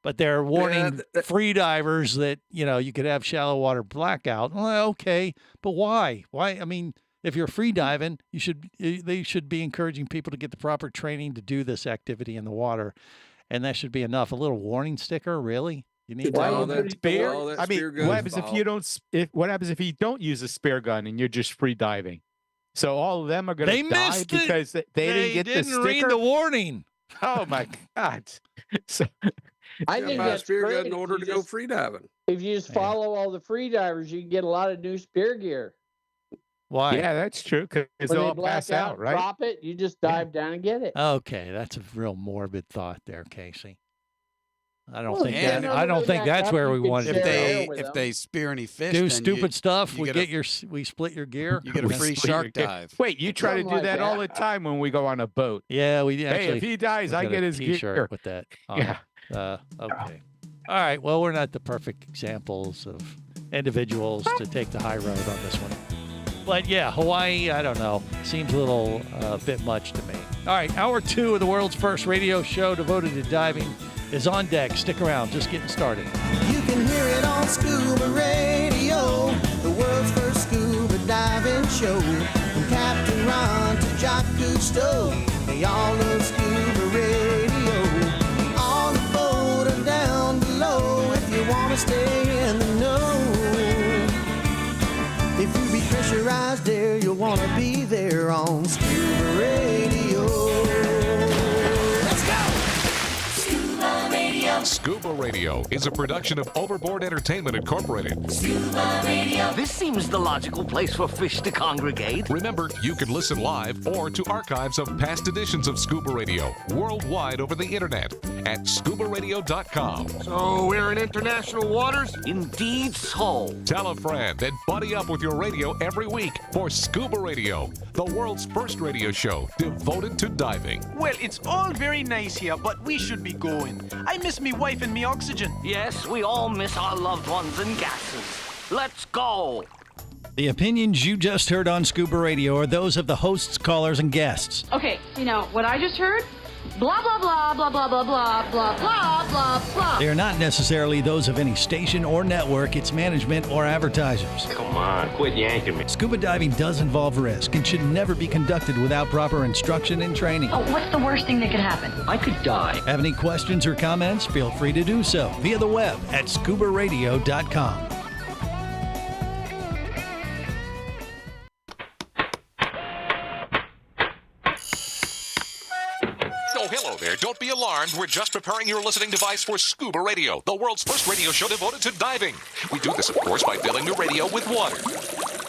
But they're warning free divers that, you could have shallow water blackout. Well, okay, but why? Why? I mean, if you're free diving, they should be encouraging people to get the proper training to do this activity in the water, and that should be enough. A little warning sticker, really? You need All to that spear? all that I mean, spear what gun's happens if you don't? What happens if you don't use a spear gun and you're just free diving? So all of them are going They to die missed it. because they didn't get the sticker. read the warning. Oh my God! So I got think my that's spear gun great. in order to go free diving. If you just follow all the free divers, you can get a lot of new spear gear. Why? yeah, that's true because When they'll they all black pass out, right? drop it, you just dive down and get it. Okay, that's a real morbid thought there, Casey. I don't Well, think yeah, that. no, I don't they think back that's up, where you we can wanted to share go. air with If them. they spear any fish, Do then stupid stuff. you We get we split your gear. you get a free shark dive. Wait, you try to Something do like that all the that. time when we go on a boat. Yeah, we Hey, actually. if he dies, we I got get a his T-shirt gear. with that. On Yeah. it. Okay. All right. Well, we're not the perfect examples of individuals to take the high road on this one. But yeah, Hawaii, I don't know. Seems a little bit much to me. All right. Hour 2 of the world's first radio show devoted to diving is on deck. Stick around. Just getting started. You can hear it on Scuba Radio, the world's first scuba diving show. From Captain Ron to Jock Cousteau, they all love Scuba Radio. On the boat or down below, if you want to stay in the know. If you be pressurized there, you'll want to be there on Scuba Radio. Let's go! Scuba Radio. Scuba Radio is a production of Overboard Entertainment Incorporated. Scuba Radio. This seems the logical place for fish to congregate. Remember, you can listen live or to archives of past editions of Scuba Radio worldwide over the internet at ScubaRadio.com. So we're in international waters? Indeed so. Tell a friend and buddy up with your radio every week for Scuba Radio, the world's first radio show devoted to diving. Well, it's all very nice here, but we should be going. I miss me wife and me oxygen. Yes, we all miss our loved ones and gases. Let's go. The opinions you just heard on Scuba Radio are those of the hosts, callers, and guests. Okay, what I just heard? Blah, blah, blah, blah, blah, blah, blah, blah, blah, blah, blah. They are not necessarily those of any station or network, its management, or advertisers. Come on, quit yanking me. Scuba diving does involve risk and should never be conducted without proper instruction and training. Oh, what's the worst thing that could happen? I could die. Have any questions or comments? Feel free to do so via the web at ScubaRadio.com. Oh, hello there. Don't be alarmed. We're just preparing your listening device for Scuba Radio, the world's first radio show devoted to diving. We do this, of course, by filling your radio with water.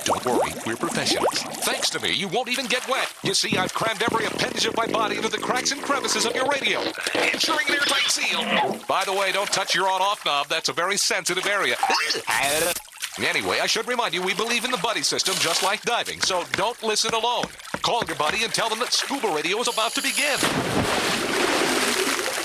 Don't worry, we're professionals. Thanks to me, you won't even get wet. You see, I've crammed every appendage of my body into the cracks and crevices of your radio, ensuring an airtight seal. By the way, don't touch your on-off knob. That's a very sensitive area. Anyway, I should remind you, we believe in the buddy system just like diving, so don't listen alone. Call your buddy and tell them that Scuba Radio is about to begin.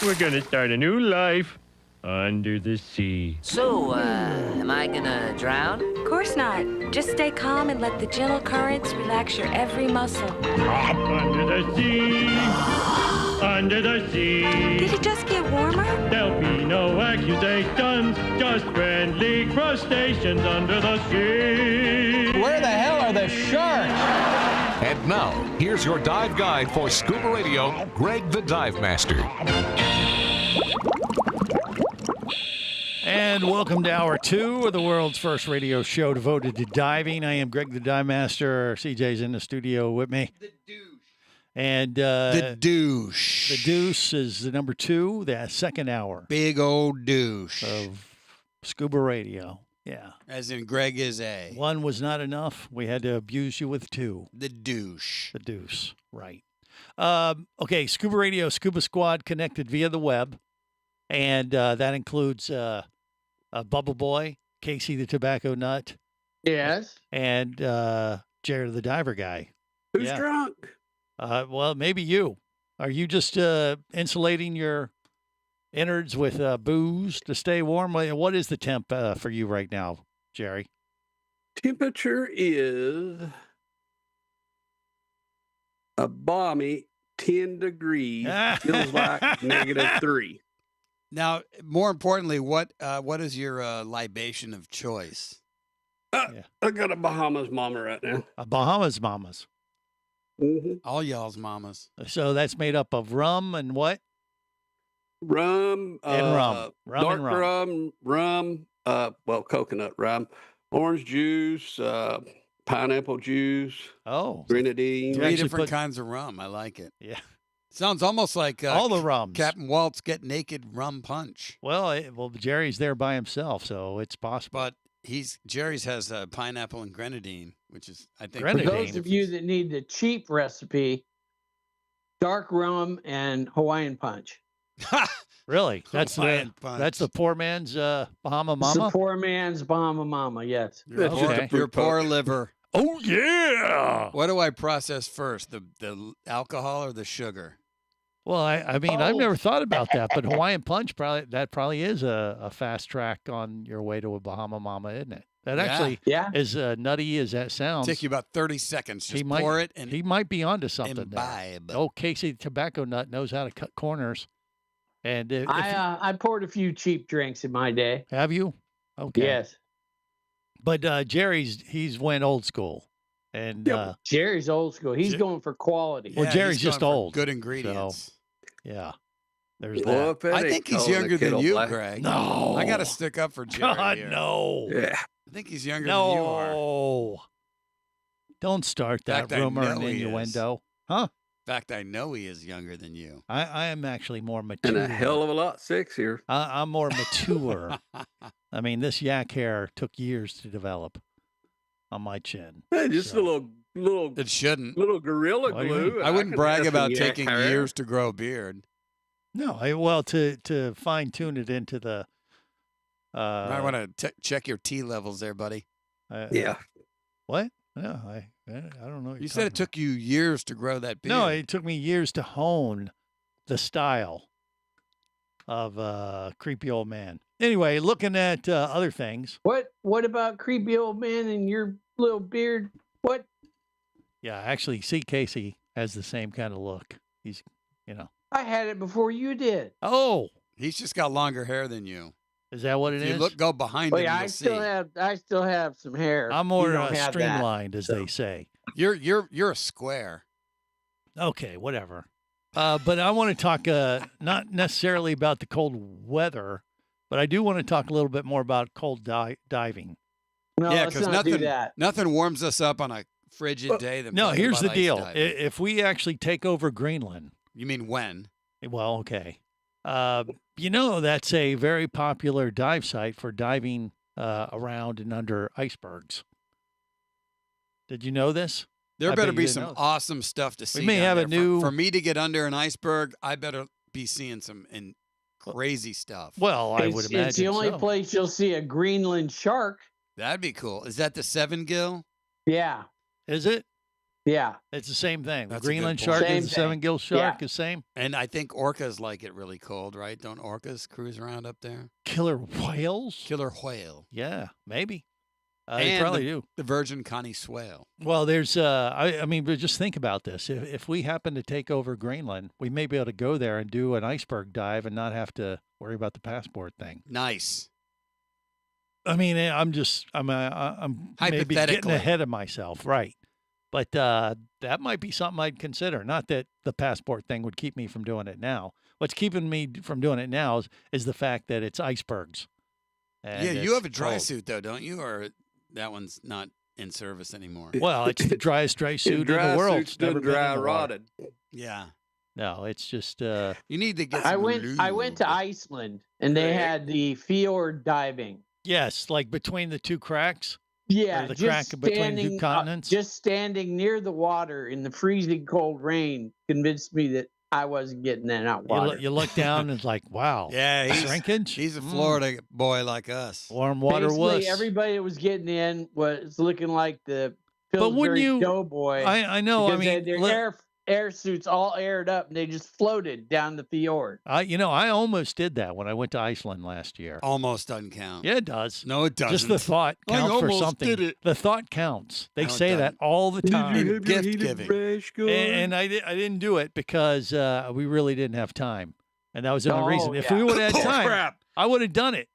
We're gonna start a new life under the sea. So, am I gonna drown? Of course not. Just stay calm and let the gentle currents relax your every muscle. Under the sea. Under the sea. Did it just get warmer? There'll be no accusations, just friendly crustaceans under the sea. Where the hell are the sharks? And Now, here's your dive guide for Scuba Radio, Greg the Dive Master. And welcome to Hour 2 of the world's first radio show devoted to diving. I am Greg the Dive Master. CJ's in the studio with me. The douche. And the douche. The deuce is the number 2, the second hour. Big old douche. Of Scuba Radio. Yeah. As in Greg is a. 1 was not enough. We had to abuse you with 2. The douche. The deuce. Right. Okay, Scuba Radio, Scuba Squad connected via the web. And that includes Bubble Boy, Casey the Tobacco Nut. Yes. And Jared the Diver Guy. Who's drunk? Well, maybe you. Are you just insulating your innards with booze to stay warm? What is the temp for you right now, Jerry? Temperature is a balmy 10 degrees. Feels like -3. Now, more importantly, what is your libation of choice? I got a Bahamas mama right now. A Bahamas mamas. Mm-hmm. All y'all's mamas. So that's made up of rum and what? Rum. And rum. Rum Dark and rum. Well, coconut rum. Orange juice. Pineapple juice. Oh. Grenadine. 3 different kinds of rum. I like it. Yeah. Sounds almost like all the rums. Captain Walt's Get Naked Rum Punch. Well, Jerry's there by himself, so it's possible. But Jerry's has pineapple and grenadine, which is, I think, for those of you that need the cheap recipe, dark rum and Hawaiian Punch. Really? That's the poor man's Bahama Mama? It's the poor man's Bahama Mama, yes. Your poor liver. Oh, yeah. What do I process first, the alcohol or the sugar? Well, I've never thought about that, but Hawaiian Punch probably is a fast track on your way to a Bahama Mama, isn't it? That actually as nutty as that sounds. Take you about 30 seconds. Just pour it and he might be onto something. Imbibe. There. Oh, Casey the Tobacco Nut knows how to cut corners. And I poured a few cheap drinks in my day. Have you? Okay. Yes. But he's went old school. And Jerry's old school. He's going for quality. Well, Jerry's just old. Good ingredients. So, yeah. There's that. I think he's younger than you, black. Greg. No. I got to stick up for Jerry. God, here. no. Yeah. I think he's younger than you are. No. Don't start that rumor and innuendo. Huh? In fact, I know he is younger than you. I am actually more mature. And a hell of a lot sexier. I'm more mature. I mean, this yak hair took years to develop on my chin. Hey, just a little. It shouldn't. Little gorilla glue. I wouldn't brag about taking years to grow a beard. No, to fine tune it into the. I want to check your T levels there, buddy. Yeah. What? No, I don't know. What you said it took you years to grow that beard. No, it took me years to hone the style of creepy old man. Anyway, looking at other things. What about creepy old man and your little beard? What? Yeah, actually, see, Casey has the same kind of look. He's, I had it before you did. Oh, he's just got longer hair than you. Is that what it is? You go behind him. I still have some hair. I'm more streamlined, as they say. You're a square. Okay, whatever. But I want to talk not necessarily about the cold weather, but I do want to talk a little bit more about cold diving. No, yeah, because nothing warms us up on a frigid day. No, here's the deal. If we actually take over Greenland. You mean when? Well, okay. That's a very popular dive site for diving around and under icebergs. Did you know this? There better be some awesome stuff to see. We may have a new. For me to get under an iceberg, I better be seeing some crazy stuff. Well, I would imagine it's the only place you'll see a Greenland shark. That'd be cool. Is that the 7-gill? Yeah. Is it? Yeah. It's the same thing. The That's Greenland shark and the 7-gill shark is same. And I think orcas like it really cold, right? Don't orcas cruise around up there? Killer whales? Killer whale. Yeah, maybe. They probably do. The virgin Connie swale. Well, there's, but just think about this. If we happen to take over Greenland, we may be able to go there and do an iceberg dive and not have to worry about the passport thing. Nice. I mean, I'm maybe getting ahead of myself, right? But that might be something I'd consider. Not that the passport thing would keep me from doing it now. What's keeping me from doing it now is the fact that it's icebergs. And yeah, you have a dry cold. suit though, don't you? Or that one's not in service anymore. Well, it's the driest dry suit in the world. It's never been dry in the water. rotted. Yeah. No, it's just. You need to get. I went to Iceland and they had the fjord diving. Yes, like between the two cracks. Yeah, or the just crack between the two standing, continents. just standing near the water in the freezing cold rain convinced me that I wasn't getting in that water. You look down and it's like, wow. Yeah, shrinkage. He's a Florida boy like us. Warm water Basically, wuss. everybody that was getting in was looking like the But wouldn't Pillsbury you- Doughboy. I know, I because they had mean, their air suits all aired up and they just floated down the fjord. I almost did that when I went to Iceland last year. Almost doesn't count. Yeah, it does. No, it doesn't. Just the thought I counts for almost something. did it. The thought counts. They No, it say that doesn't. all the time. Gift giving. And I didn't do it because we really didn't have time. And that was the only reason. If we would have had time, crap. I would have done it.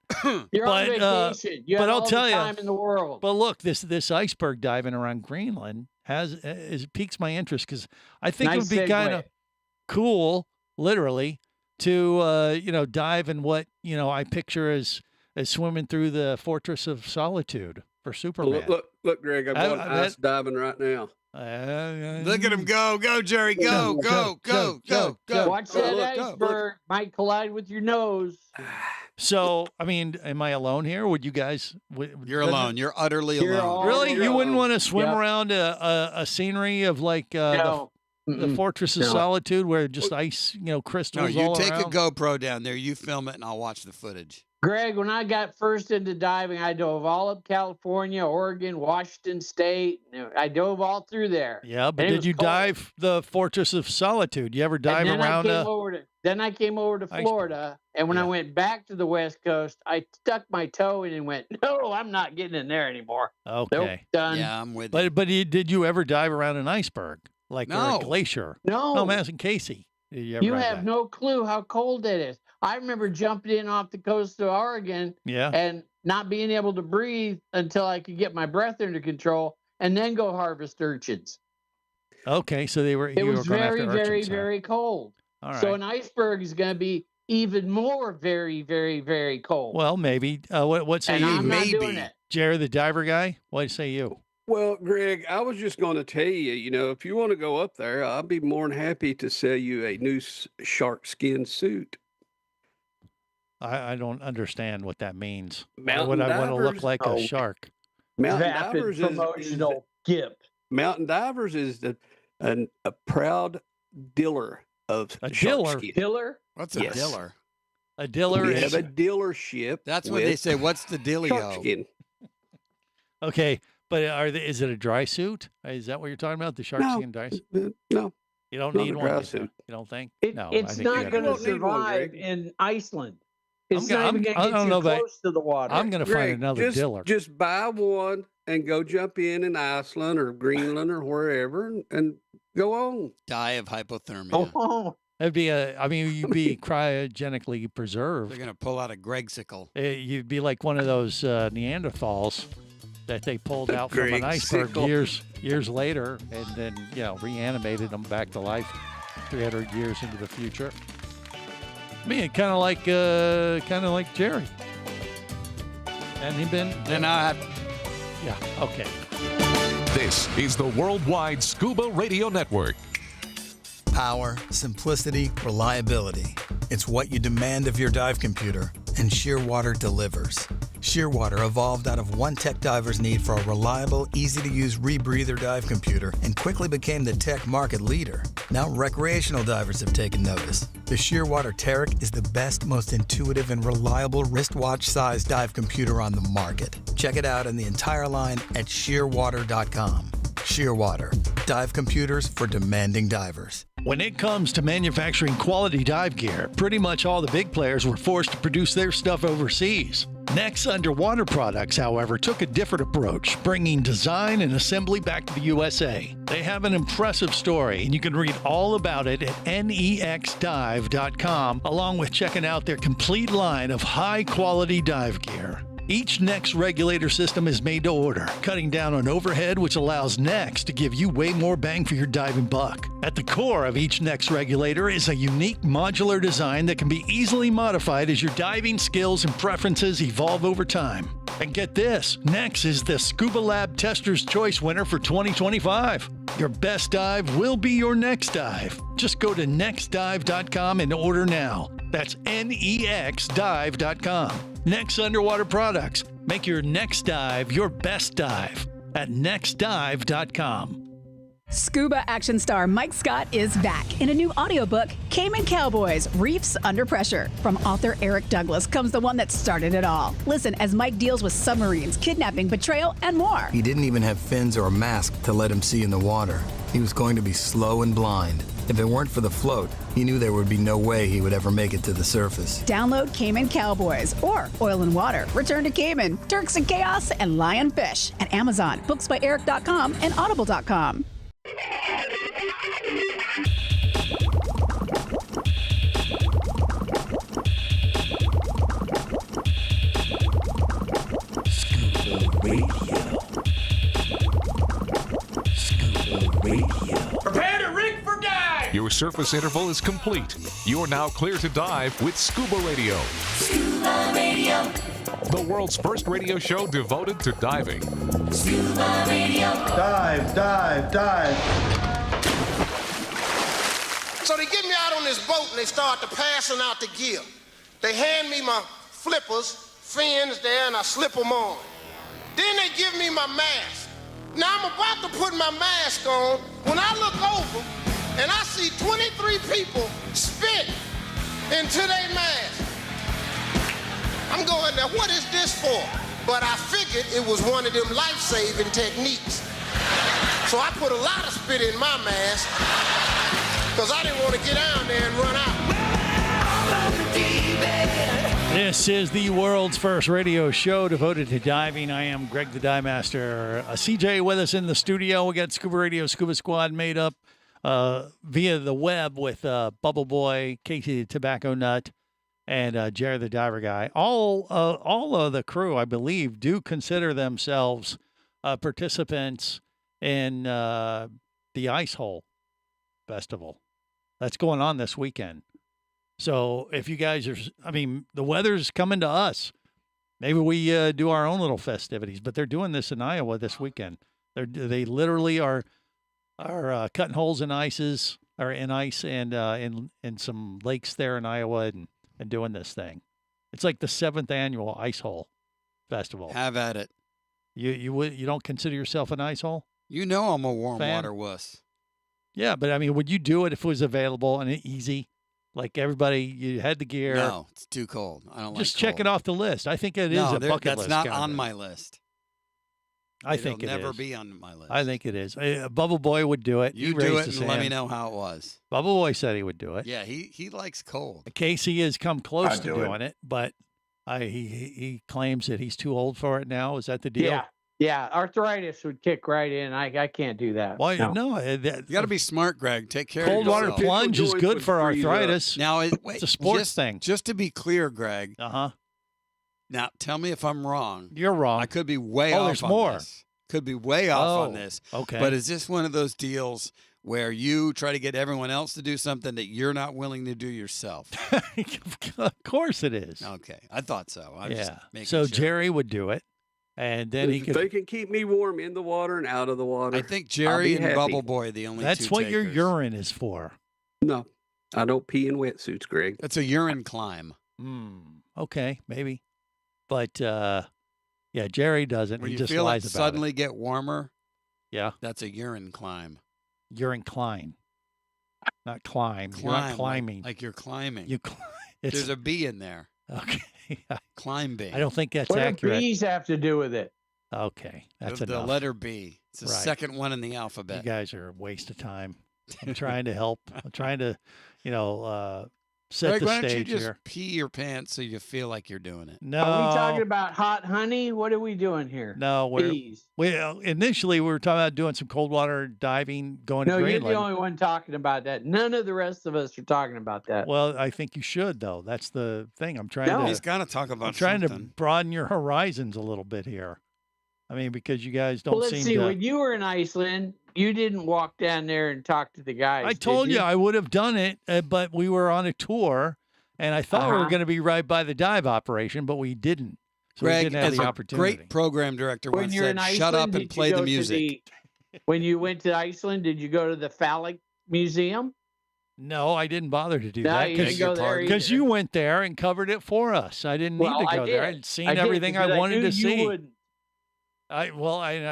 You're on But, vacation. You but had I'll all tell the you, time in the world. But look, this iceberg diving around Greenland piques my interest because I think it Nice would be kind segue. of cool, literally, to dive in what I picture as swimming through the Fortress of Solitude for Superman. Look, Greg, I'm going ice diving right now. Look at him go, Jerry, go. Watch that Look, iceberg. Might collide with your nose. So, I mean, am I alone here? Would you guys? You're alone. You're utterly alone. Really? You wouldn't want to swim Yep. around a scenery of like No. the Fortress of No. Solitude where just ice, crystals No, you all take a around? GoPro down there, you film it, and I'll watch the footage. Greg, when I got first into diving, I dove all up California, Oregon, Washington State. I dove all through there. Yeah, but And it did was you cold. dive the Fortress of Solitude? You ever dive And then around? Then I came over to Iceberg. Florida, and when I went back to the West Coast, I stuck my toe in and went, "No, I'm not getting in there anymore." Nope, Okay. done. Yeah, I'm with you. But did you ever dive around an iceberg or No. a glacier? No. No, I'm asking Casey. Did you ever You ride have that? no clue how cold it is. I remember jumping in off the coast of Oregon Yeah. and not being able to breathe until I could get my breath under control and then go harvest urchins. Okay, so It you were was going very, after very, urchins, huh? very cold. All right. So an iceberg is going to be even more very, very, very cold. Well, maybe. What say and you, I'm not doing it. Jerry, the diver guy? What say you? Well, Greg, I was just going to tell you, if you want to go up there, I'll be more than happy to sell you a new shark skin suit. I don't understand what that means. Why Mountain would I want to look divers? like Oh. a shark? Mountain Vapid divers promotional gift. Mountain divers is a proud dealer of A shark diller? skin. Diller? What's a Yes. diller? A diller We is have a dealership. That's when they with say, "What's the shark dealio?" skin. okay, but is it a dry suit? Is that what you're talking about? The shark No. skin dry suit? No, You don't not need a one. dry You suit. don't think? It, No, I it's think you not gotta going do to it. need one, survive Greg. in Iceland. It's I'm- not I'm- even going I to get don't you know, but close to the water. I'm going to find Greg, another diller. Just buy one and go jump in Iceland or Greenland or wherever and go on. Die of hypothermia. Oh, It'd be you'd be cryogenically preserved. They're gonna pull out a Gregsicle. You'd be like one of those Neanderthals that they pulled out from an iceberg Gregsicle. years later, and then reanimated them back to life 300 years into the future. I mean, kind of like Jerry. And he been? And I Yeah. Okay. This is the Worldwide Scuba Radio Network. Power, simplicity, reliability. It's what you demand of your dive computer, and Shearwater delivers. Shearwater evolved out of one tech diver's need for a reliable, easy-to-use rebreather dive computer and quickly became the tech market leader. Now recreational divers have taken notice. The Shearwater Taric is the best, most intuitive, and reliable wristwatch-sized dive computer on the market. Check it out in the entire line at shearwater.com. Shearwater, dive computers for demanding divers. When it comes to manufacturing quality dive gear, pretty much all the big players were forced to produce their stuff overseas. Next Underwater Products, however, took a different approach, bringing design and assembly back to the USA. They have an impressive story, and you can read all about it at nexdive.com, along with checking out their complete line of high-quality dive gear. Each Next regulator system is made to order, cutting down on overhead, which allows Next to give you way more bang for your diving buck. At the core of each Next regulator is a unique modular design that can be easily modified as your diving skills and preferences evolve over time. And get this, Next is the Scuba Lab Tester's Choice winner for 2025. Your best dive will be your next dive. Just go to nextdive.com and order now. That's NEXDive.com. Next Underwater Products. Make your next dive your best dive at nextdive.com. Scuba action star Mike Scott is back in a new audiobook, Cayman Cowboys, Reefs Under Pressure. From author Eric Douglas comes the one that started it all. Listen as Mike deals with submarines, kidnapping, betrayal, and more. He didn't even have fins or a mask to let him see in the water. He was going to be slow and blind. If it weren't for the float, he knew there would be no way he would ever make it to the surface. Download Cayman Cowboys or Oil and Water, Return to Cayman, Turks and Chaos, and Lionfish at Amazon, booksbyeric.com, and audible.com. Scuba Radio. Scuba Radio. Prepare to rig for dive! Your surface interval is complete. You are now clear to dive with Scuba Radio. Scuba Radio. The world's first radio show devoted to diving. Scuba Radio. Dive, dive, dive. So they get me out on this boat and they start to passing out the gear. They hand me my flippers, fins there, and I slip them on. Then they give me my mask. Now I'm about to put my mask on when I look over and I see 23 people spit into their mask. I'm going, now what is this for? But I figured it was one of them life-saving techniques. So I put a lot of spit in my mask because I didn't want to get down there and run out. This is the world's first radio show devoted to diving. I am Greg the Dive Master. CJ with us in the studio. We got Scuba Radio, Scuba Squad made up via the web with Bubble Boy, Casey the Tobacco Nut, and Jerry the Diver Guy. All of the crew, I believe, do consider themselves participants in the Ice Hole Festival that's going on this weekend. So if you guys are, I mean, the weather's coming to us. Maybe we do our own little festivities, but they're doing this in Iowa this weekend. They literally are cutting holes in ice and in some lakes there in Iowa and doing this thing. It's like the 7th annual Ice Hole Festival. Have at it. You don't consider yourself an ice hole? You know I'm a warm fan? water wuss. Yeah, but I mean, would you do it if it was available and easy? Like everybody, you had the gear. No, it's too cold. I don't Just like check it off the list. I think it is a bucket list. That's not on my list. I think it is. It'll never be on my list. I think it is. Bubble Boy would do it. You do it and let me know how it was. Bubble Boy said he would do it. Yeah, he likes cold. Casey has come close to doing it, but he claims that he's too old for it now. Is that the deal? Yeah, arthritis would kick right in. I can't do that. Why? No, you got to be smart, Greg. Take care of yourself. Cold water plunge is good for arthritis. Now, it's a sports thing. Just to be clear, Greg. Uh-huh. Now, tell me if I'm wrong. You're wrong. I could be way off there's on more. this. Could be way off on this. Okay. But is this one of those deals where you try to get everyone else to do something that you're not willing to do yourself? Of course it is. Okay. I thought so. So Jerry would do it. And then if they can keep me warm in the water and out of the water. I think Jerry and Bubble Boy are the only That's two what takers. your urine is for. No, I don't pee in wetsuits, Greg. That's a urine climb. Okay, maybe. But, yeah, Jerry doesn't. When he you just feel lies it about suddenly get warmer, yeah, that's a urine climb. Urine climb. Not climb. You're not climbing. Like you're climbing. There's There's a B in there. Okay. Climbing. I don't think that's What do accurate. bees have to do with it? Okay, that's the enough. letter B. It's the Right. second one in the alphabet. You guys are a waste of time. I'm trying to help. I'm trying to, set Greg, the why don't you stage just here. pee your pants so you feel like you're doing it? No. Are we talking about hot honey? What are we doing here? No, Bees. initially we were talking about doing some cold water diving, going No, to you're Greenland. the only one talking about that. None of the rest of us are talking about that. Well, I think you should though. That's the thing. I'm trying to. He's got to talk about I'm trying something. to broaden your horizons a little bit here. I mean, because you guys don't Well, let's seem see. to. When you were in Iceland, you didn't walk down there and talk to the guys. I did told you you I would have done it, but we were on a tour, and I thought we were going to be right by the dive operation, but we didn't. So we Greg, didn't have as the a opportunity. great program director When once you're said, in Iceland, shut up did and you play the go to music. when you went to Iceland, did you go to the phallic museum? No, I didn't bother to do No, that you didn't go there because either. you went there and covered it for us. I didn't need Well, to go I there. did. I'd seen I did, everything I because wanted knew to you see. wouldn't. I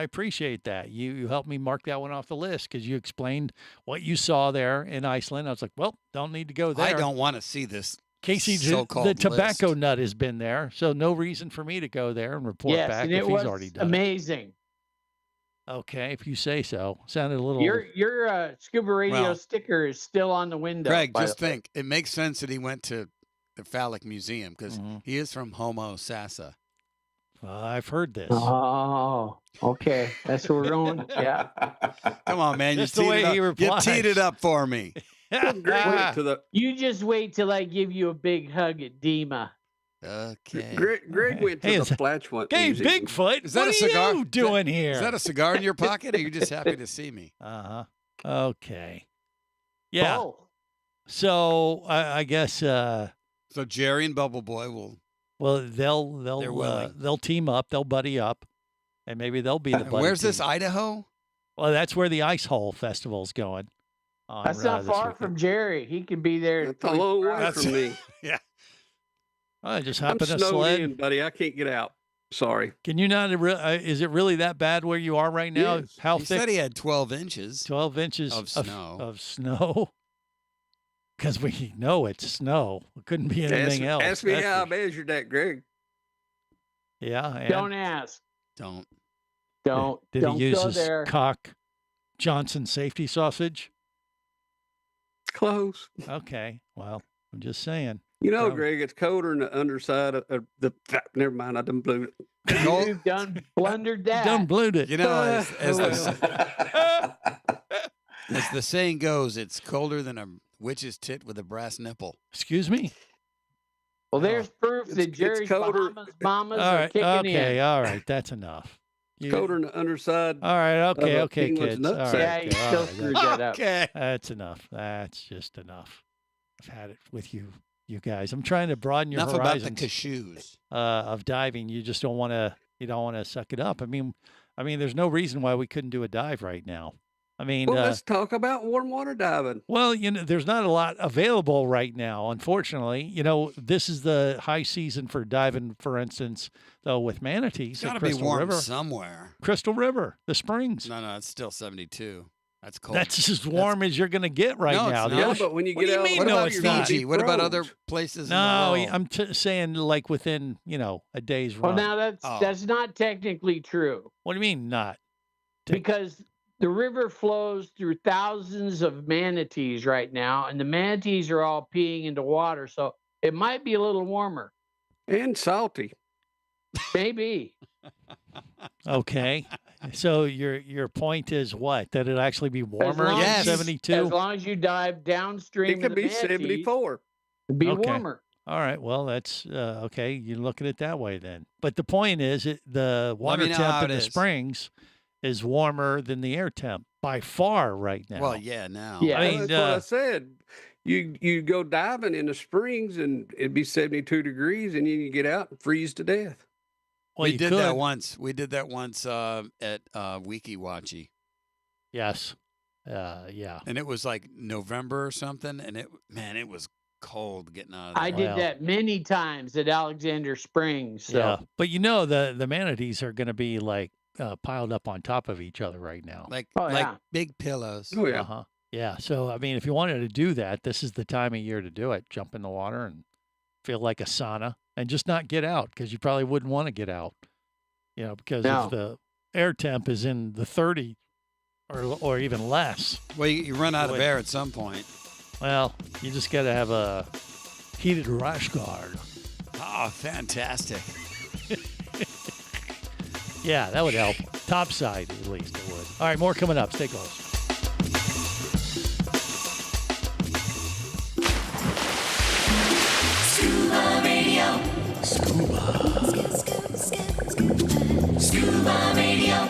appreciate that. You helped me mark that one off the list because you explained what you saw there in Iceland. I was like, well, don't need to go there. I don't want to see this Casey, so-called the tobacco list. nut has been there, so no reason for me to go there and report Yes, back and if it he's was already done amazing. it. Okay, if you say so. Sounded a little. Your Scuba Radio Well, sticker is still on the window. Greg, by just the way. think. It makes sense that he went to the phallic museum because Mm-hmm. he is from Homo Sassa. I've heard this. Oh, okay. That's where we're going. Yeah. Come on, man. Just you the way teed it he up. You replies. teed it up for me. You just wait till I give you a big hug at Dima. Okay. Greg went to Hey, the is that- Flatchwant Hey, Museum. Bigfoot, Is that what a are cigar? you doing here? Is that a cigar in your pocket, or are you just happy to see me? Uh-huh. Okay. Yeah. Oh. So I guess So Jerry and Bubble Boy will. well They're they'll willing. team up, they'll buddy up, and maybe they'll be the buddy Where's this, team. Idaho? Well, that's where the Ice Hole Festival's going. on, That's not this far weekend. from Jerry. He could be there. That's a long way That's- from me. Yeah. I just I'm hop in a snowed sled. in, buddy. I can't get out. Sorry. Can you not? Is it really that bad where you are right now? Yes. How He thick? said he had 12 inches. 12 inches of snow. Of snow. Because we know it's snow. It couldn't be anything else. Ask me That's how I for- measured that, Greg. Yeah. and Don't ask. Don't. Don't. Did don't he use go his there. cock Johnson safety sausage? Close. Okay. Well, I'm just saying. You know, Probably. Greg, it's colder in the underside of the. Never mind. I done blew it. You've done blundered that. Done blewed it. You know, as the saying goes, it's colder than a witch's tit with a brass nipple. Excuse me? Well, there's proof that it's Jerry's colder. Bahamas mamas All are right. kicking Okay. in. All right. That's enough. You- Colder in the underside. All right. Okay. of a Okay, penguin's kids. All nutsack. right. Yeah, you okay, all still right, screwed that's- that up. Okay. That's enough. That's just enough. I've had it with you guys. I'm trying to broaden your Enough about horizons the cashews. of diving. You just don't want to. You don't want to suck it up. I mean, there's no reason why we couldn't do a dive right now. I mean, Well, let's talk about warm water diving. well, there's not a lot available right now, unfortunately. This is the high season for diving, for instance, though, with manatees. It's at got to be Crystal warm River. somewhere. Crystal River, the springs. No, it's still 72. That's cold. That's as warm as you're going to get right No, it's now. The not. Yeah, ocean- but when you What get do you out, mean, What no, about it's not? Fiji? What about other Froze. places? No, in the world? I'm saying like within, a day's Well, run. now Oh. that's not technically true What do you mean not? because the river flows through thousands of manatees right now, and the manatees are all peeing into water, so it might be a little warmer. and salty. Maybe. Okay. So your point is what? That it'd actually be warmer long than as- 72? As long as you dive downstream, It of could the be manatees, 74. it'd be Okay. warmer. All right. Well, that's okay. You look at it that way then. But the point is, the water me know how temp in it the is. springs is warmer than the air temp by far right now. Well, yeah, now. Yeah. I mean, That's what I said. You go diving in the springs and it'd be 72 degrees, and you get out and freeze to death. well, we you did could. that once. We did that once at Wiki Watchy. Yes. Yeah. And it was like November or something. And it was cold getting out of there. I did Well. that many times at Alexander Springs. So. Yeah. But the manatees are going to be like piled up on top of each other right now. Like, Oh, like yeah. big pillows. Oh, yeah. Uh-huh. Yeah. So, I mean, if you wanted to do that, this is the time of year to do it. Jump in the water and feel like a sauna and just not get out because you probably wouldn't want to get out, because No. if the air temp is in the 30 or even less, Well, you run out of Wait. air at some point. well, you just got to have heated rash guard. Oh, fantastic. Yeah, that would help. Top side, at least it would. All right, more coming up. Stay close. Scuba Radio. Scuba Radio.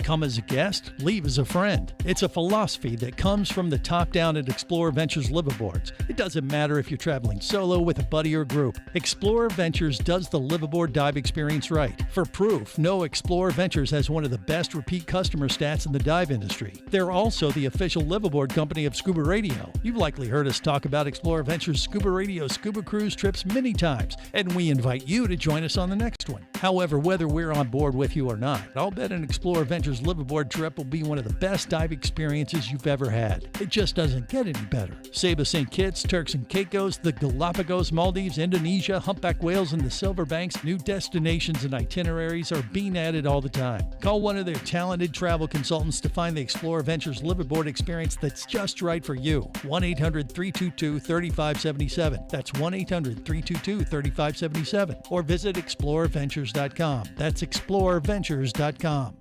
Come as a guest, leave as a friend. It's a philosophy that comes from the top down at Explorer Ventures liveaboards. It doesn't matter if you're traveling solo, with a buddy, or group. Explorer Ventures does the liveaboard dive experience right. For proof, no, Explorer Ventures has one of the best repeat customer stats in the dive industry. They're also the official liveaboard company of Scuba Radio. You've likely heard us talk about Explorer Ventures Scuba Radio scuba cruise trips many times, and we invite you to join us on the next one. However, whether we're on board with you or not, I'll bet an Explorer Ventures liveaboard trip will be one of the best dive experiences you've ever had. It just doesn't get any better. Saba St. Kitts, Turks and Caicos, the Galapagos, Maldives, Indonesia, humpback whales, and the Silver Banks, new destinations and itineraries are being added all the time. Call one of their talented travel consultants to find the Explorer Ventures liveaboard experience that's just right for you. 1-800-322-3577. That's 1-800-322-3577. Or visit explorerventures.com. That's explorerventures.com.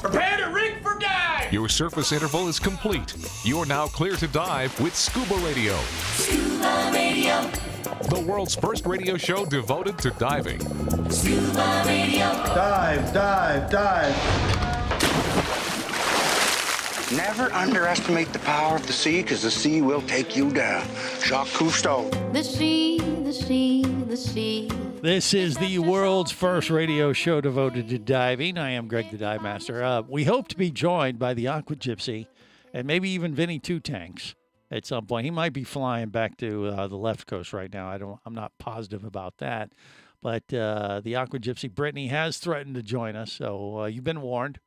Prepare to rig for dive! Your surface interval is complete. You're now clear to dive with Scuba Radio. Scuba Radio. The world's first radio show devoted to diving. Scuba Radio. Dive, dive, dive. Never underestimate the power of the sea, because the sea will take you down. Jacques Cousteau. The sea, the sea, the sea. This is the world's first radio show devoted to diving. I am Greg the Dive Master. We hope to be joined by the Aqua Gypsy and maybe even Vinny Two Tanks at some point. He might be flying back to the left coast right now. I'm not positive about that. But the Aqua Gypsy, Brittany, has threatened to join us. So you've been warned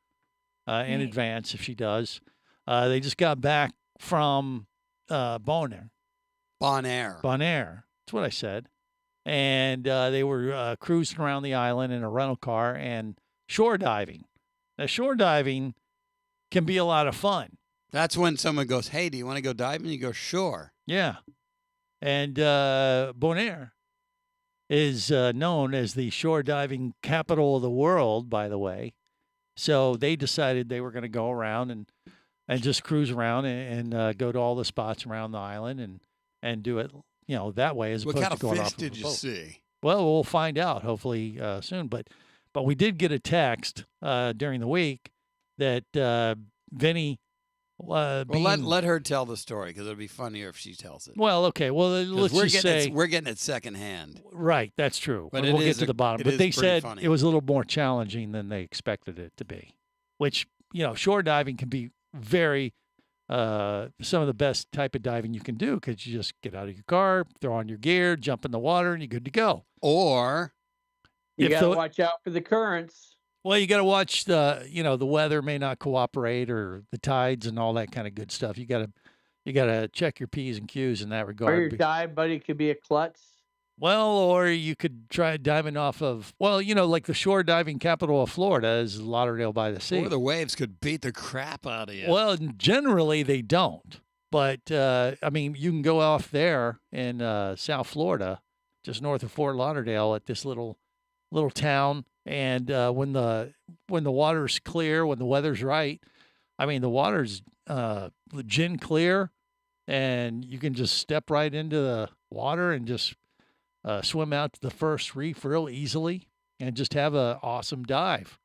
in advance if she does. They just got back from Bonaire. Bonaire. That's what I said. And they were cruising around the island in a rental car and shore diving. Now, shore diving can be a lot of fun. That's when someone goes, hey, do you want to go diving? You go, sure. Yeah. And Bonaire is known as the shore diving capital of the world, by the way. So they decided they were going to go around and just cruise around and go to all the spots around the island and do it, that way as opposed to going off. What kind of fish did you see? Well, we'll find out hopefully soon. But we did get a text during the week that Vinny. Let her tell the story, because it'll be funnier if she tells it. Well, okay. Well, let's just say we're getting it secondhand. Right, that's true. But we'll get to the bottom. But they said funny. It was a little more challenging than they expected it to be, which shore diving can be very some of the best type of diving you can do, because you just get out of your car, throw on your gear, jump in the water, and you're good to go. Or you got to watch out for the currents. Well, you got to watch the weather may not cooperate, or the tides and all that kind of good stuff. You got to check your P's and Q's in that regard. Or your dive buddy could be a klutz. Well, or you could try diving off of, like the shore diving capital of Florida is Lauderdale by the Sea. Or the waves could beat the crap out of you. Well, generally they don't. But, you can go off there in South Florida, just north of Fort Lauderdale, at this little town. And when the water's clear, when the weather's right, the water's gin clear, and you can just step right into the water and just swim out to the first reef real easily and just have an awesome dive.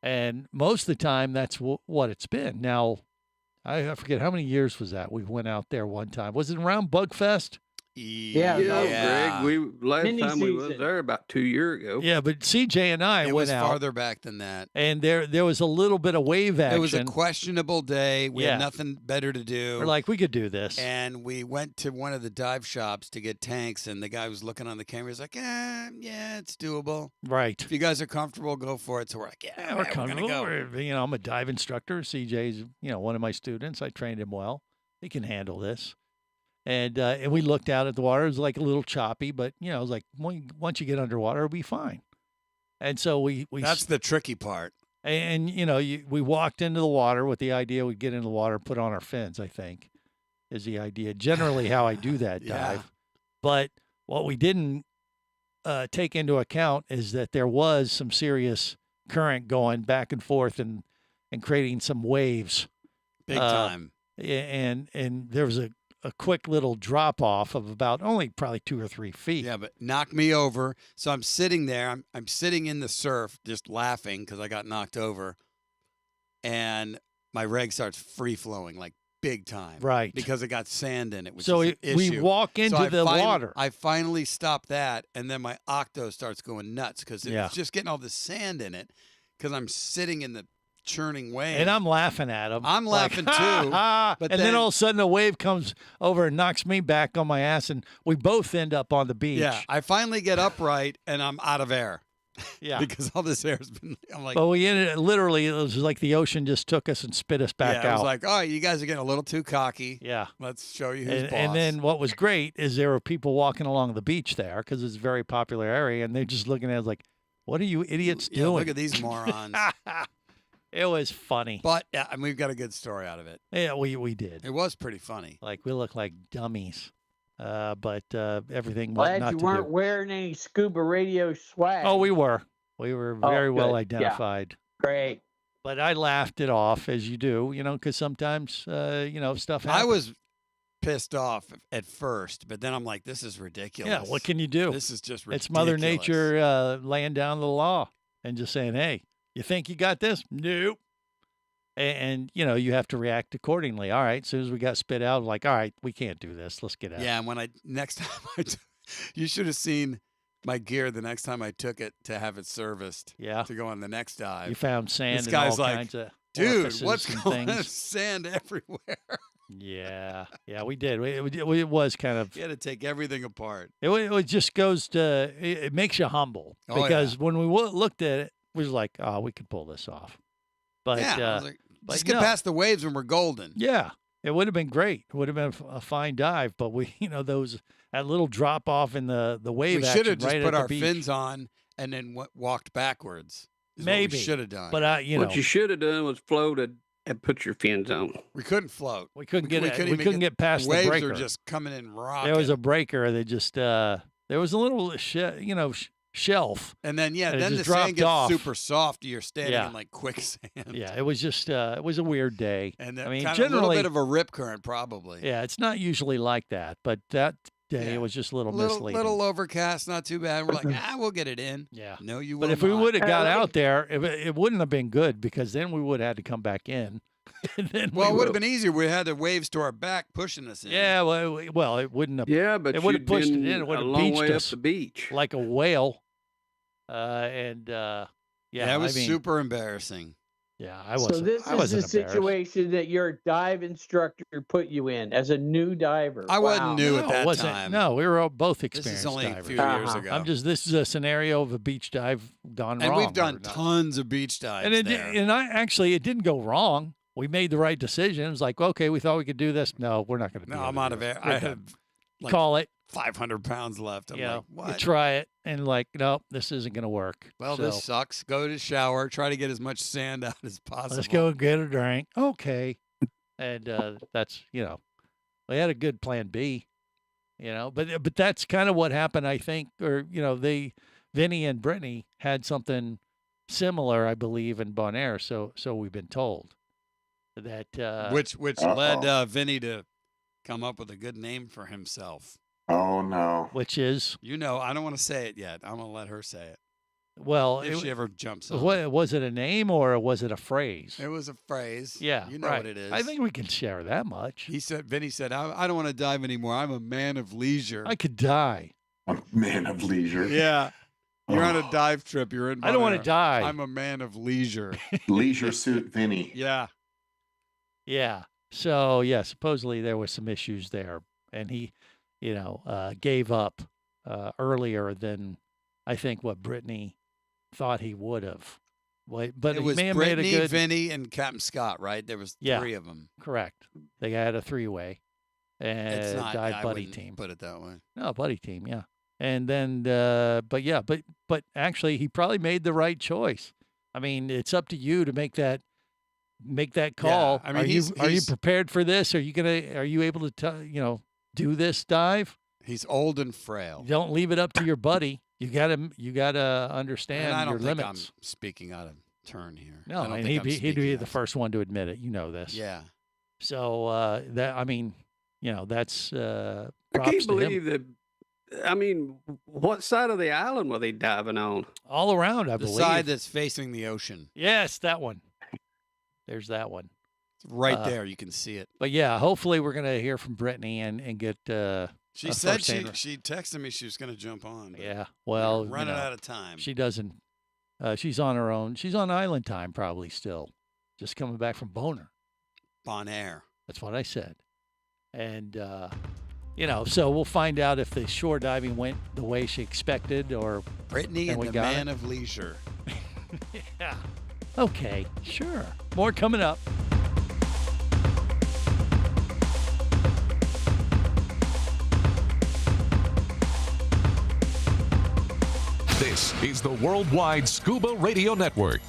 And most of the time, that's what it's been. Now, I forget how many years was that. We went out there one time. Was it around Bugfest? Yeah, Greg. Last time we was there about 2 years ago. Yeah, but CJ and I went out. It was farther back than that. And there was a little bit of wave action. It was a questionable day. We had nothing better to do. We're like, we could do this. And we went to one of the dive shops to get tanks, and the guy was looking on the camera. He's like, yeah, it's doable. Right. If you guys are comfortable, go for it. So we're like, yeah, we're comfortable. We're gonna go. I'm a dive instructor. CJ's, one of my students. I trained him well. he can handle this. And we looked out at the water. It was like a little choppy, but it was like once you get underwater, it'll be fine. And so we That's the tricky part. And we walked into the water with the idea we'd get into the water, put on our fins. I think is the idea. Generally, how I do that dive. But what we didn't take into account is that there was some serious current going back and forth and creating some waves. Big time. And there was a quick little drop off of about only probably 2 or 3 feet. Yeah, but knocked me over. So I'm sitting there. I'm sitting in the surf just laughing because I got knocked over. And my reg starts free flowing like big time. Right. Because it got sand in it, which so is an we issue. walk into the water. I finally stopped that, and then my octo starts going nuts because it's Yeah. just getting all this sand in it because I'm sitting in the churning wave. And I'm laughing at him. I'm laughing too. But then all of a sudden a wave comes over and knocks me back on my ass, and we both end up on the beach. Yeah, I finally get upright, and I'm out of air. Yeah. Because all this air's been, I'm like. But we ended literally, it was like the ocean just took us and spit us back out. I was like, oh, you guys are getting a little too cocky. Yeah. Let's show you who's boss. And then what was great is there were people walking along the beach there because it's a very popular area, and they're just looking at us like, what are you idiots doing? Look at these morons. It was funny. But we've got a good story out of it. Yeah, we did. It was pretty funny. Like, we look like dummies. But everything was Glad not you to weren't do. wearing any Scuba Radio swag. Oh, we were. We were very well good. identified. Yeah. Great. But I laughed it off, as you do, because sometimes, stuff happens. I was pissed off at first, but then I'm like, this is ridiculous. Yeah, what can you do? This is just ridiculous. It's Mother Nature laying down the law and just saying, hey, you think you got this? Nope. And you have to react accordingly. All right, as soon as we got spit out, like, all right, we can't do this. Let's get out. Yeah, and when next time you should have seen my gear the next time I took it to have it serviced. Yeah. To go on the next dive. You found sand this and guy's all like, kinds of dude, orifices what's and going on? things. Sand everywhere. Yeah, we did. It was kind of. You had to take everything apart. It just goes to. It makes you humble because when we looked at it, we was like, oh, we could pull this off. But yeah, I was like, but just get past the waves when we're golden. Yeah, it would have been great. It would have been a fine dive, but we, that little drop off in the wave. We should have just right put at our the beach. fins on and then walked backwards. Maybe should have done. But what you should have done was floated and put your fins on. We couldn't float. We couldn't get past the waves. The breaker. Were just coming in rocking. There was a breaker that just there was a little shelf. And then and then the sand gets super soft. You're standing in like quicksand. Yeah, it was just it was a weird day. And generally a little bit of a rip current probably. Yeah, it's not usually like that, but that day it was just a little misleading. Little overcast, not too bad. We're like, we'll get it in. Yeah. No, you will But if we would have got out there, it wouldn't have been good because then we would have had to come back in. And then it would have been easier. We had the waves to our back pushing us in. Yeah, well, it wouldn't have. Yeah, but it would have pushed it in. It would a have long beached way us up the beach like a whale. Yeah, it was super embarrassing. Yeah, I wasn't. So this is the situation that your dive instructor put you in as a new diver. I wasn't new at that time. No, we were all both experienced This is only divers. a few years ago. This is a scenario of a beach dive gone wrong. And we've done tons of beach dives and it didn't go wrong. We made the right decision. It was like, okay, we thought we could do this. No, we're not going to do it. No, I'm out of air. I have like call it 500 pounds left. I'm like, what? You try it and like, nope, this isn't going to work. Well, this sucks. Go to the shower. Try to get as much sand out as possible. Let's go get a drink. Okay. And that's, we had a good plan B, but that's kind of what happened, I think, or, Vinny and Brittany had something similar, I believe, in Bonaire. So we've been told that, which led Vinny to come up with a good name for himself. Oh, no. Which is? I don't want to say it yet. I'm going to let her say it. Well, if she ever jumps on. Was it a name or was it a phrase? It was a phrase. Yeah, you know what it is. I think we can share that much. Vinny said, I don't want to dive anymore. I'm a man of leisure. I could die. A man of leisure. Yeah. You're on a dive trip. You're in Bonaire. I don't want to die. I'm a man of leisure. Leisure suit Vinny. Yeah. Yeah. So, supposedly there was some issues there. And he, gave up earlier than I think what Brittany thought he would have. But it he was may have made a Brittany, good. Vinny, and Captain Scott, right? There was Yeah. 3 of them. Correct. They had a 3-way, and It's not. dive I buddy wouldn't team. put it that way. No, buddy team, yeah. And then, but actually, he probably made the right choice. I mean, it's up to you to make that call. I mean, are you prepared for this? Are you able to do this dive? He's old and frail. Don't leave it up to your buddy. You gotta understand And I don't your think limits. I'm speaking out of turn here. No, I don't and think he'd be the first one to admit it. You know this. Yeah. So that's I props can't to him. believe that. I mean, what side of the island were they diving on? All around, I The believe. side that's facing the ocean. Yes, that one. There's that one. It's right there. You can see it. But yeah, hopefully we're gonna hear from Brittany and get. She said she texted me she was going to jump on. Yeah. Well, we're running out of time. She doesn't. She's on her own. She's on island time probably still, just coming back from Bonaire. Bonaire. That's what I said. And so we'll find out if the shore diving went the way she expected, or Brittany and the man of leisure. Yeah. Okay. Sure. More coming up. This is the Worldwide Scuba Radio Network.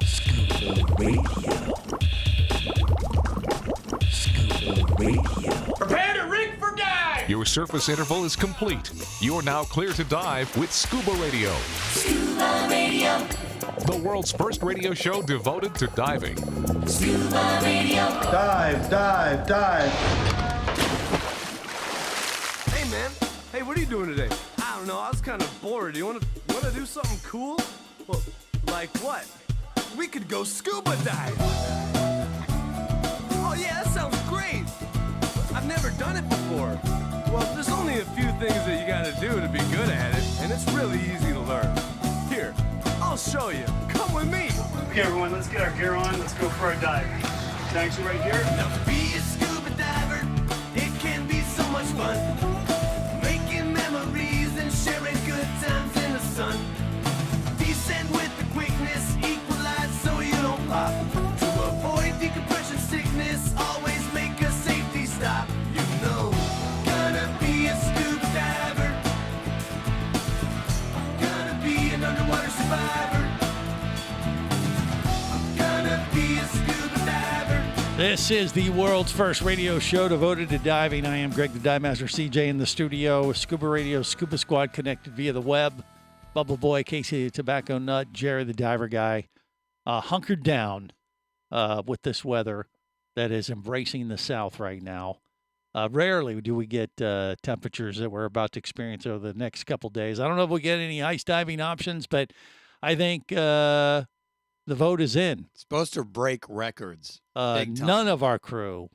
Scuba Radio. Scuba Radio. Prepare to rig for dive! Your surface interval is complete. You're now clear to dive with Scuba Radio. Scuba Radio. The world's first radio show devoted to diving. Scuba Radio. Dive, dive, dive. Hey, man. Hey, what are you doing today? I don't know. I was kind of bored. You want to do something cool? Well, like what? We could go scuba dive. Oh, yeah, that sounds great. I've never done it before. Well, there's only a few things that you got to do to be good at it, and it's really easy to learn. Here, I'll show you. Come with me. Okay, everyone, let's get our gear on. Let's go for a dive. Tanks are right here. Now, to be a scuba diver, it can be so much fun. Making memories and sharing good times in the sun. Descend with the quickness, equalize so you don't pop. To avoid decompression sickness, always make a safety stop. You know, gonna be a scuba diver. Gonna be an underwater survivor. Gonna be a scuba diver. This is the world's first radio show devoted to diving. I am Greg the Dive Master, CJ in the studio. Scuba Radio, Scuba Squad connected via the web. Bubble Boy, Casey the Tobacco Nut, Jerry the Diver Guy, hunkered down with this weather that is embracing the South right now. Rarely do we get temperatures that we're about to experience over the next couple days. I don't know if we get any ice diving options, but I think the vote is in. It's supposed to break records. Big time. None of our crew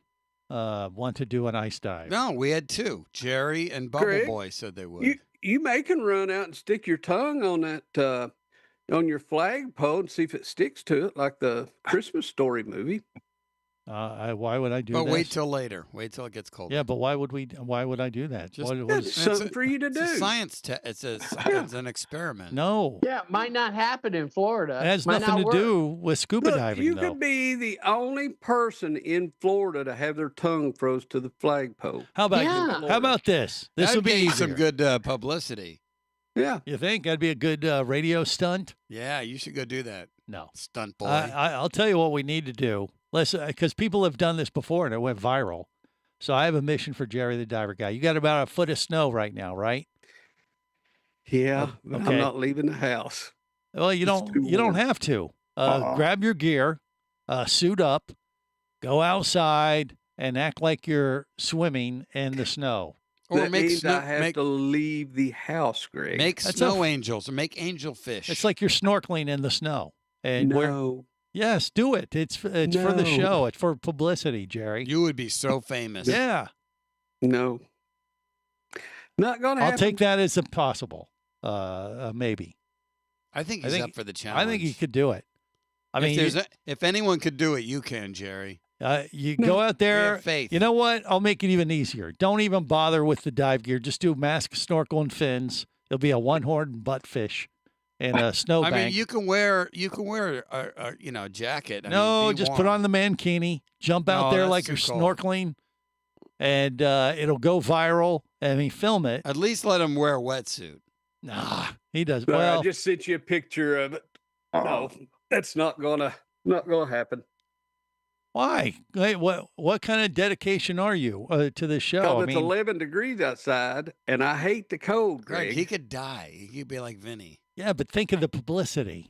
want to do an ice dive. No, we had 2. Jerry and Bubble Greg, Boy said they would. You may can run out and stick your tongue on that on your flagpole and see if it sticks to it, like the Christmas Story movie. Why would I do that? But wait till later. Wait till it gets colder. Yeah, but why would I do that? Just It's something for you to do. It's a science it's an experiment. No. Yeah, it might not happen in Florida. It has Might nothing not to work. do with scuba Look, diving, you though. could be the only person in Florida to have their tongue froze to the flagpole. How about Yeah. how about this? This That'd will be get you some easier. good publicity. Yeah. You think that'd be a good radio stunt? Yeah, you should go do that. No. Stunt boy. I'll tell you what we need to do. Because people have done this before and it went viral. So I have a mission for Jerry the Diver Guy. You got about a foot of snow right now, right? Yeah, but Okay. I'm not leaving the house. Well, you don't have to. Grab your gear, suit up, go outside, and act like you're swimming in the snow. Or that make means snow, I have to leave the house, Greg. make That's snow a- angels or make angel fish. It's like you're snorkeling in the snow. And No. yes, do it. It's for the No. show. It's for publicity, Jerry. you would be so famous. Yeah, No. Not going to happen. I'll take that as impossible. Maybe. I think I he's think- up for the challenge. I think he could do it. I mean, if anyone could do it, you can, Jerry. You go out there. have faith. You know what? I'll make it even easier. Don't even bother with the dive gear. Just do mask, snorkel, and fins. It'll be a one-horned buttfish and a snowbank. I mean, you can wear a jacket. I No, mean, be just warm. put on the mankini. Jump out No, there that's like you're too cold. snorkeling, and it'll go viral. I mean, film it. At least let him wear a wetsuit. Nah, he does. No, Well, I just sent you a picture of it. No, that's not gonna happen. why? Hey, what kind of dedication are you to this show? Because I it's mean, 11 degrees outside, and I hate the cold, Greg, Greg. he could die. He could be like Vinny. yeah, but think of the publicity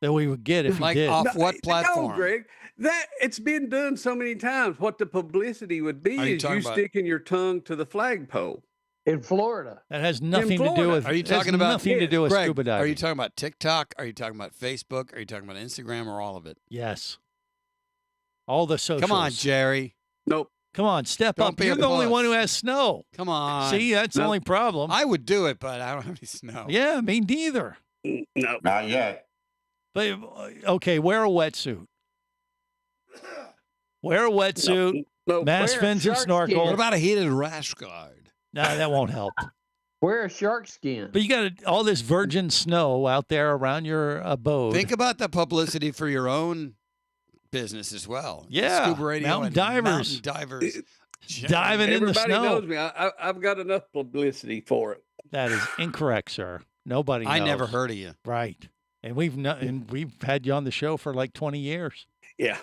that we would get if Like you did. off what No, platform? Greg. That it's been done so many times. What the publicity would be Are you is talking you about- sticking your tongue to the flagpole. In Florida. That has nothing to do Florida. with. Are you it has talking about nothing to do with Greg, scuba diving? Are you talking about TikTok? Are you talking about Facebook? Are you talking about Instagram or all of it? Yes. All the socials. Come on, Jerry. Nope. Come on, step Don't up. be a You're the only puss. one who has snow. Come on. See, that's the No. only problem. I would do it, but I don't have any snow. Yeah, me neither. No. Not yet. But okay, wear a wetsuit. Wear a wetsuit, No. mask, Wear a fins, and shark snorkel. What about a heated rash guard? No, that won't help. Wear a shark skin. But you got all this virgin snow out there around your abode. Think about the publicity for your own business as well. Yeah, Scuba Radio mountain and divers. mountain divers. Diving in the Everybody snow. knows me. I've got enough publicity for it. That is incorrect, sir. Nobody knows. I never heard of you. Right. And we've had you on the show for like 20 years. Yeah.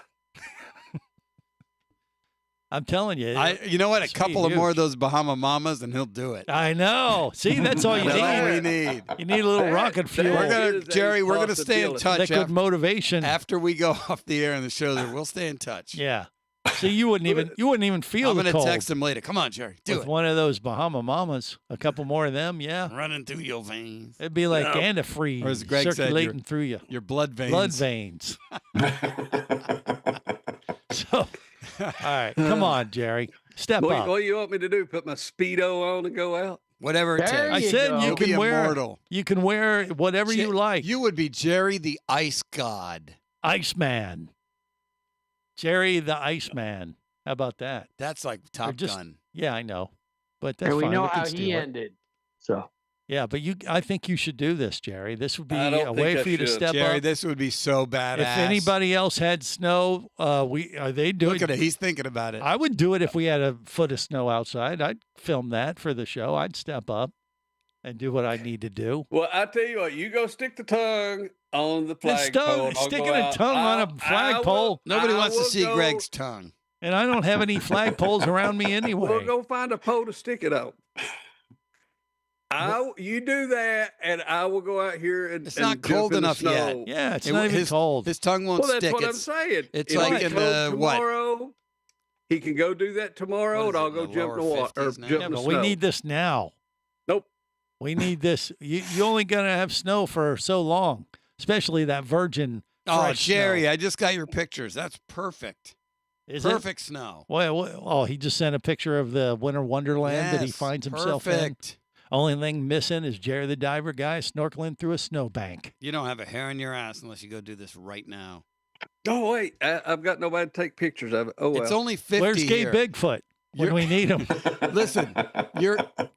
I'm telling you. You know what? A it's couple of more of huge. those Bahama Mamas, and he'll do it. I know. See, that's all you That's all we need. need. You need a little rocket fuel. We're gonna, is a Jerry. We're gonna stay in possibility. touch Liquid motivation. after we go off the air in the show. We'll stay in touch. Yeah. See, you wouldn't even feel I'm the gonna cold. text him later. Come on, Jerry. Do With it. one of those Bahama Mamas, a couple more of them, yeah. Running through your veins. It'd be like No. antifreeze Or as Greg said, circulating through you. Your blood veins. Blood veins. So, all right, come on, Jerry. Step up. What do you want me to do? Put my Speedo on and go out? Whatever it There takes. I said go. you You'll be can wear immortal. you can wear whatever you like. You would be Jerry the Ice God. Iceman. Jerry the Iceman. How about that? That's like Top just- Gun. Yeah, I know. But that's And we fine. know can how steal he it. ended. So Yeah, but I think you should do this, Jerry. This would be I don't a way think I for you to should. step Jerry, up. this would be so badass. If anybody else had snow, they do Look it. at it. He's thinking about it. I would do it if we had a foot of snow outside. I'd film that for the show. I'd step up and do what I need to do. Well, I tell you what, you go stick the tongue on the flagpole. and I'll sticking go a out. tongue on a flagpole. Nobody I wants to will see go- Greg's tongue. And I don't have any flagpoles around me anyway. We'll go find a pole to stick it on. You do that, and I will go out here and It's and not jump cold in the enough yet. snow. Yeah, it's not even cold. His tongue won't Well, that's stick. what I'm It's, saying. it's If like he in comes the what? tomorrow, he can go do that tomorrow, What and is I'll it, go the jump in the lower water or 50s now? jump Yeah, in the but snow. we need this now. Nope. We need this. You only gonna have snow for so long, especially that virgin. Oh, fresh Jerry, snow. I just got your pictures. That's perfect. Is Perfect snow. Oh, he just sent a picture of the winter wonderland that he Yes, finds himself perfect. in. Only thing missing is Jerry the diver guy snorkeling through a snowbank. You don't have a hair on your ass unless you go do this right now. Oh wait, I've got nobody to take pictures of it. Oh well. It's only 50 Where's Gay here. Bigfoot when we need him? Listen,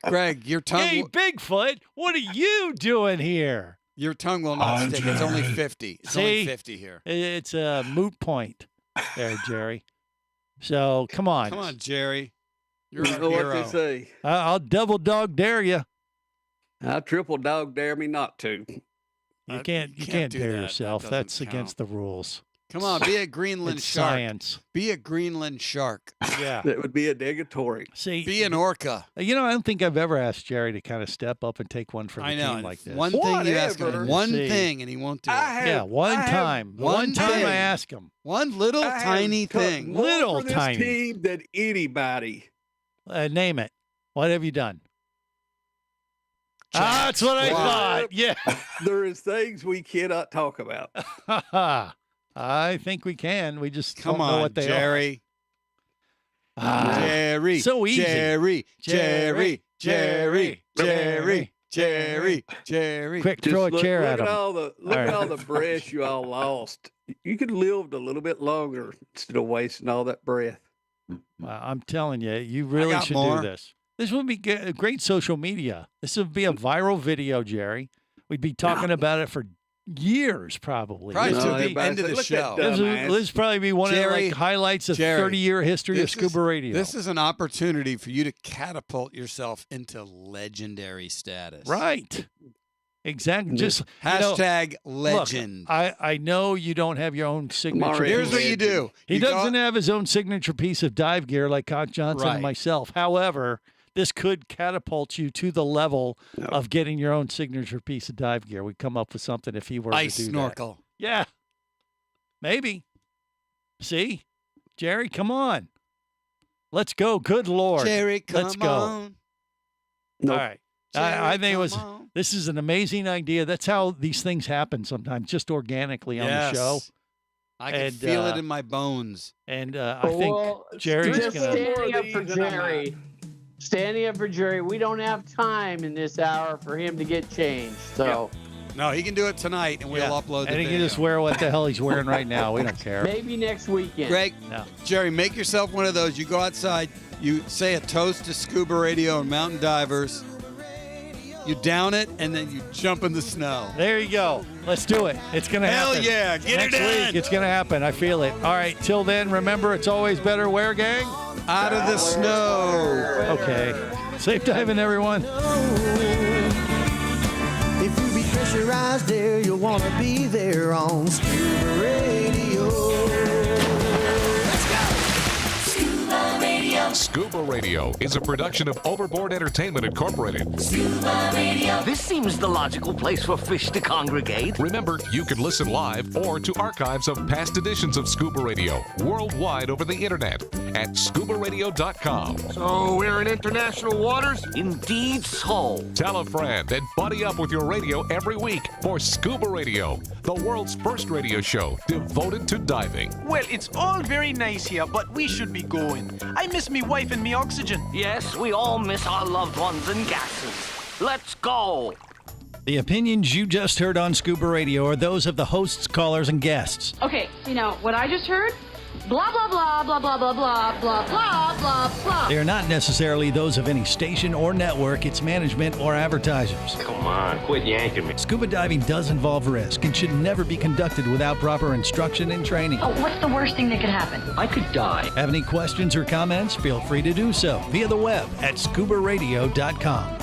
Greg, your tongue. Hey, Bigfoot, what are you doing here? Your tongue will not stick. It's only 50. It's only See? 50 here. It's a moot point there, Jerry. So come on. Come on, Jerry. You're You our know what hero. they say. I'll double dog dare you. I triple dog dare me not to. You can't do dare that. yourself. That That's doesn't against the rules. Come on, be a Greenland It's shark. science. Be a Greenland shark. Yeah. That would be a negatory. See, Be an orca. I don't think I've ever asked Jerry to kind of step up and take one for the I know. team like this. One thing you ask Whatever. him, one See. thing, and he won't do it. Yeah, one time. One time thing. I ask him. One little I have tiny done thing. more Little for this tiny. team than anybody. Name it. What have you done? That's what I Wow. thought. Yeah. There is things we cannot talk about. I think we can. We just Come don't know on, what they Jerry. are. Jerry. So easy. Jerry. Jerry. Jerry. Jerry. Jerry, Jerry. Quick, Just throw a look, chair look at him. Look at all the breath you all lost. You could have lived a little bit longer instead of wasting all that breath. Well, I'm telling you, you really got should more. do this. This would be great social media. This would be a viral video, Jerry. We'd be talking about it for years, probably. Probably This to would the be- end of the show. This would probably be one of the Jerry, highlights of Jerry, 30-year history of Scuba Radio. This is an opportunity for you to catapult yourself into legendary status. Right. Exactly. Just Hashtag look, legend. I know you don't have your own signature. Here's what you do. He You doesn't have his own signature piece of dive gear like Cock Johnson and Right. myself. However, this could catapult you to the level of getting your own signature piece of dive gear. We'd come up with something if he were Ice to do snorkel. that. Yeah. Maybe. See? Jerry, come on. Let's go. Good Lord. Jerry, come Let's go. on. All right. I think come this is an amazing idea. That's how these things happen sometimes, just organically on the show. I can feel it in my bones. And I think Jerry's just going to. standing up for Jerry. Standing up for Jerry. We don't have time in this hour for him to get changed. So No, he can do it tonight, and we'll upload the And he video. can just wear what the hell he's wearing right now. We don't care. maybe next weekend. Greg, No. Jerry, make yourself one of those. You go outside, you say a toast to Scuba Radio and mountain divers. You down it, and then you jump in the snow. There you go. Let's do it. It's going to happen. Hell yeah, get Next it in. week, it's going to happen. I feel it. All right. Till then, remember, it's always better where, gang? Out of the snow. Okay. Safe diving, everyone. If you be pressurized there, you'll want to be there on Scuba Radio. Scuba Radio. Scuba Radio is a production of Overboard Entertainment Incorporated. Scuba Radio. This seems the logical place for fish to congregate. Remember, you can listen live or to archives of past editions of Scuba Radio worldwide over the internet at ScubaRadio.com. So we're in international waters? Indeed so. Tell a friend and buddy up with your radio every week for Scuba Radio, the world's first radio show devoted to diving. Well, it's all very nice here, but we should be going. I miss me wife and me oxygen. Yes, we all miss our loved ones and gases. Let's go. The opinions you just heard on Scuba Radio are those of the hosts, callers, and guests. Okay, what I just heard? Blah, blah, blah, blah, blah, blah, blah, blah, blah, blah, blah. They are not necessarily those of any station or network, its management, or advertisers. Come on, quit yanking me. Scuba diving does involve risk and should never be conducted without proper instruction and training. Oh, what's the worst thing that could happen? I could die. Have any questions or comments? Feel free to do so via the web at ScubaRadio.com.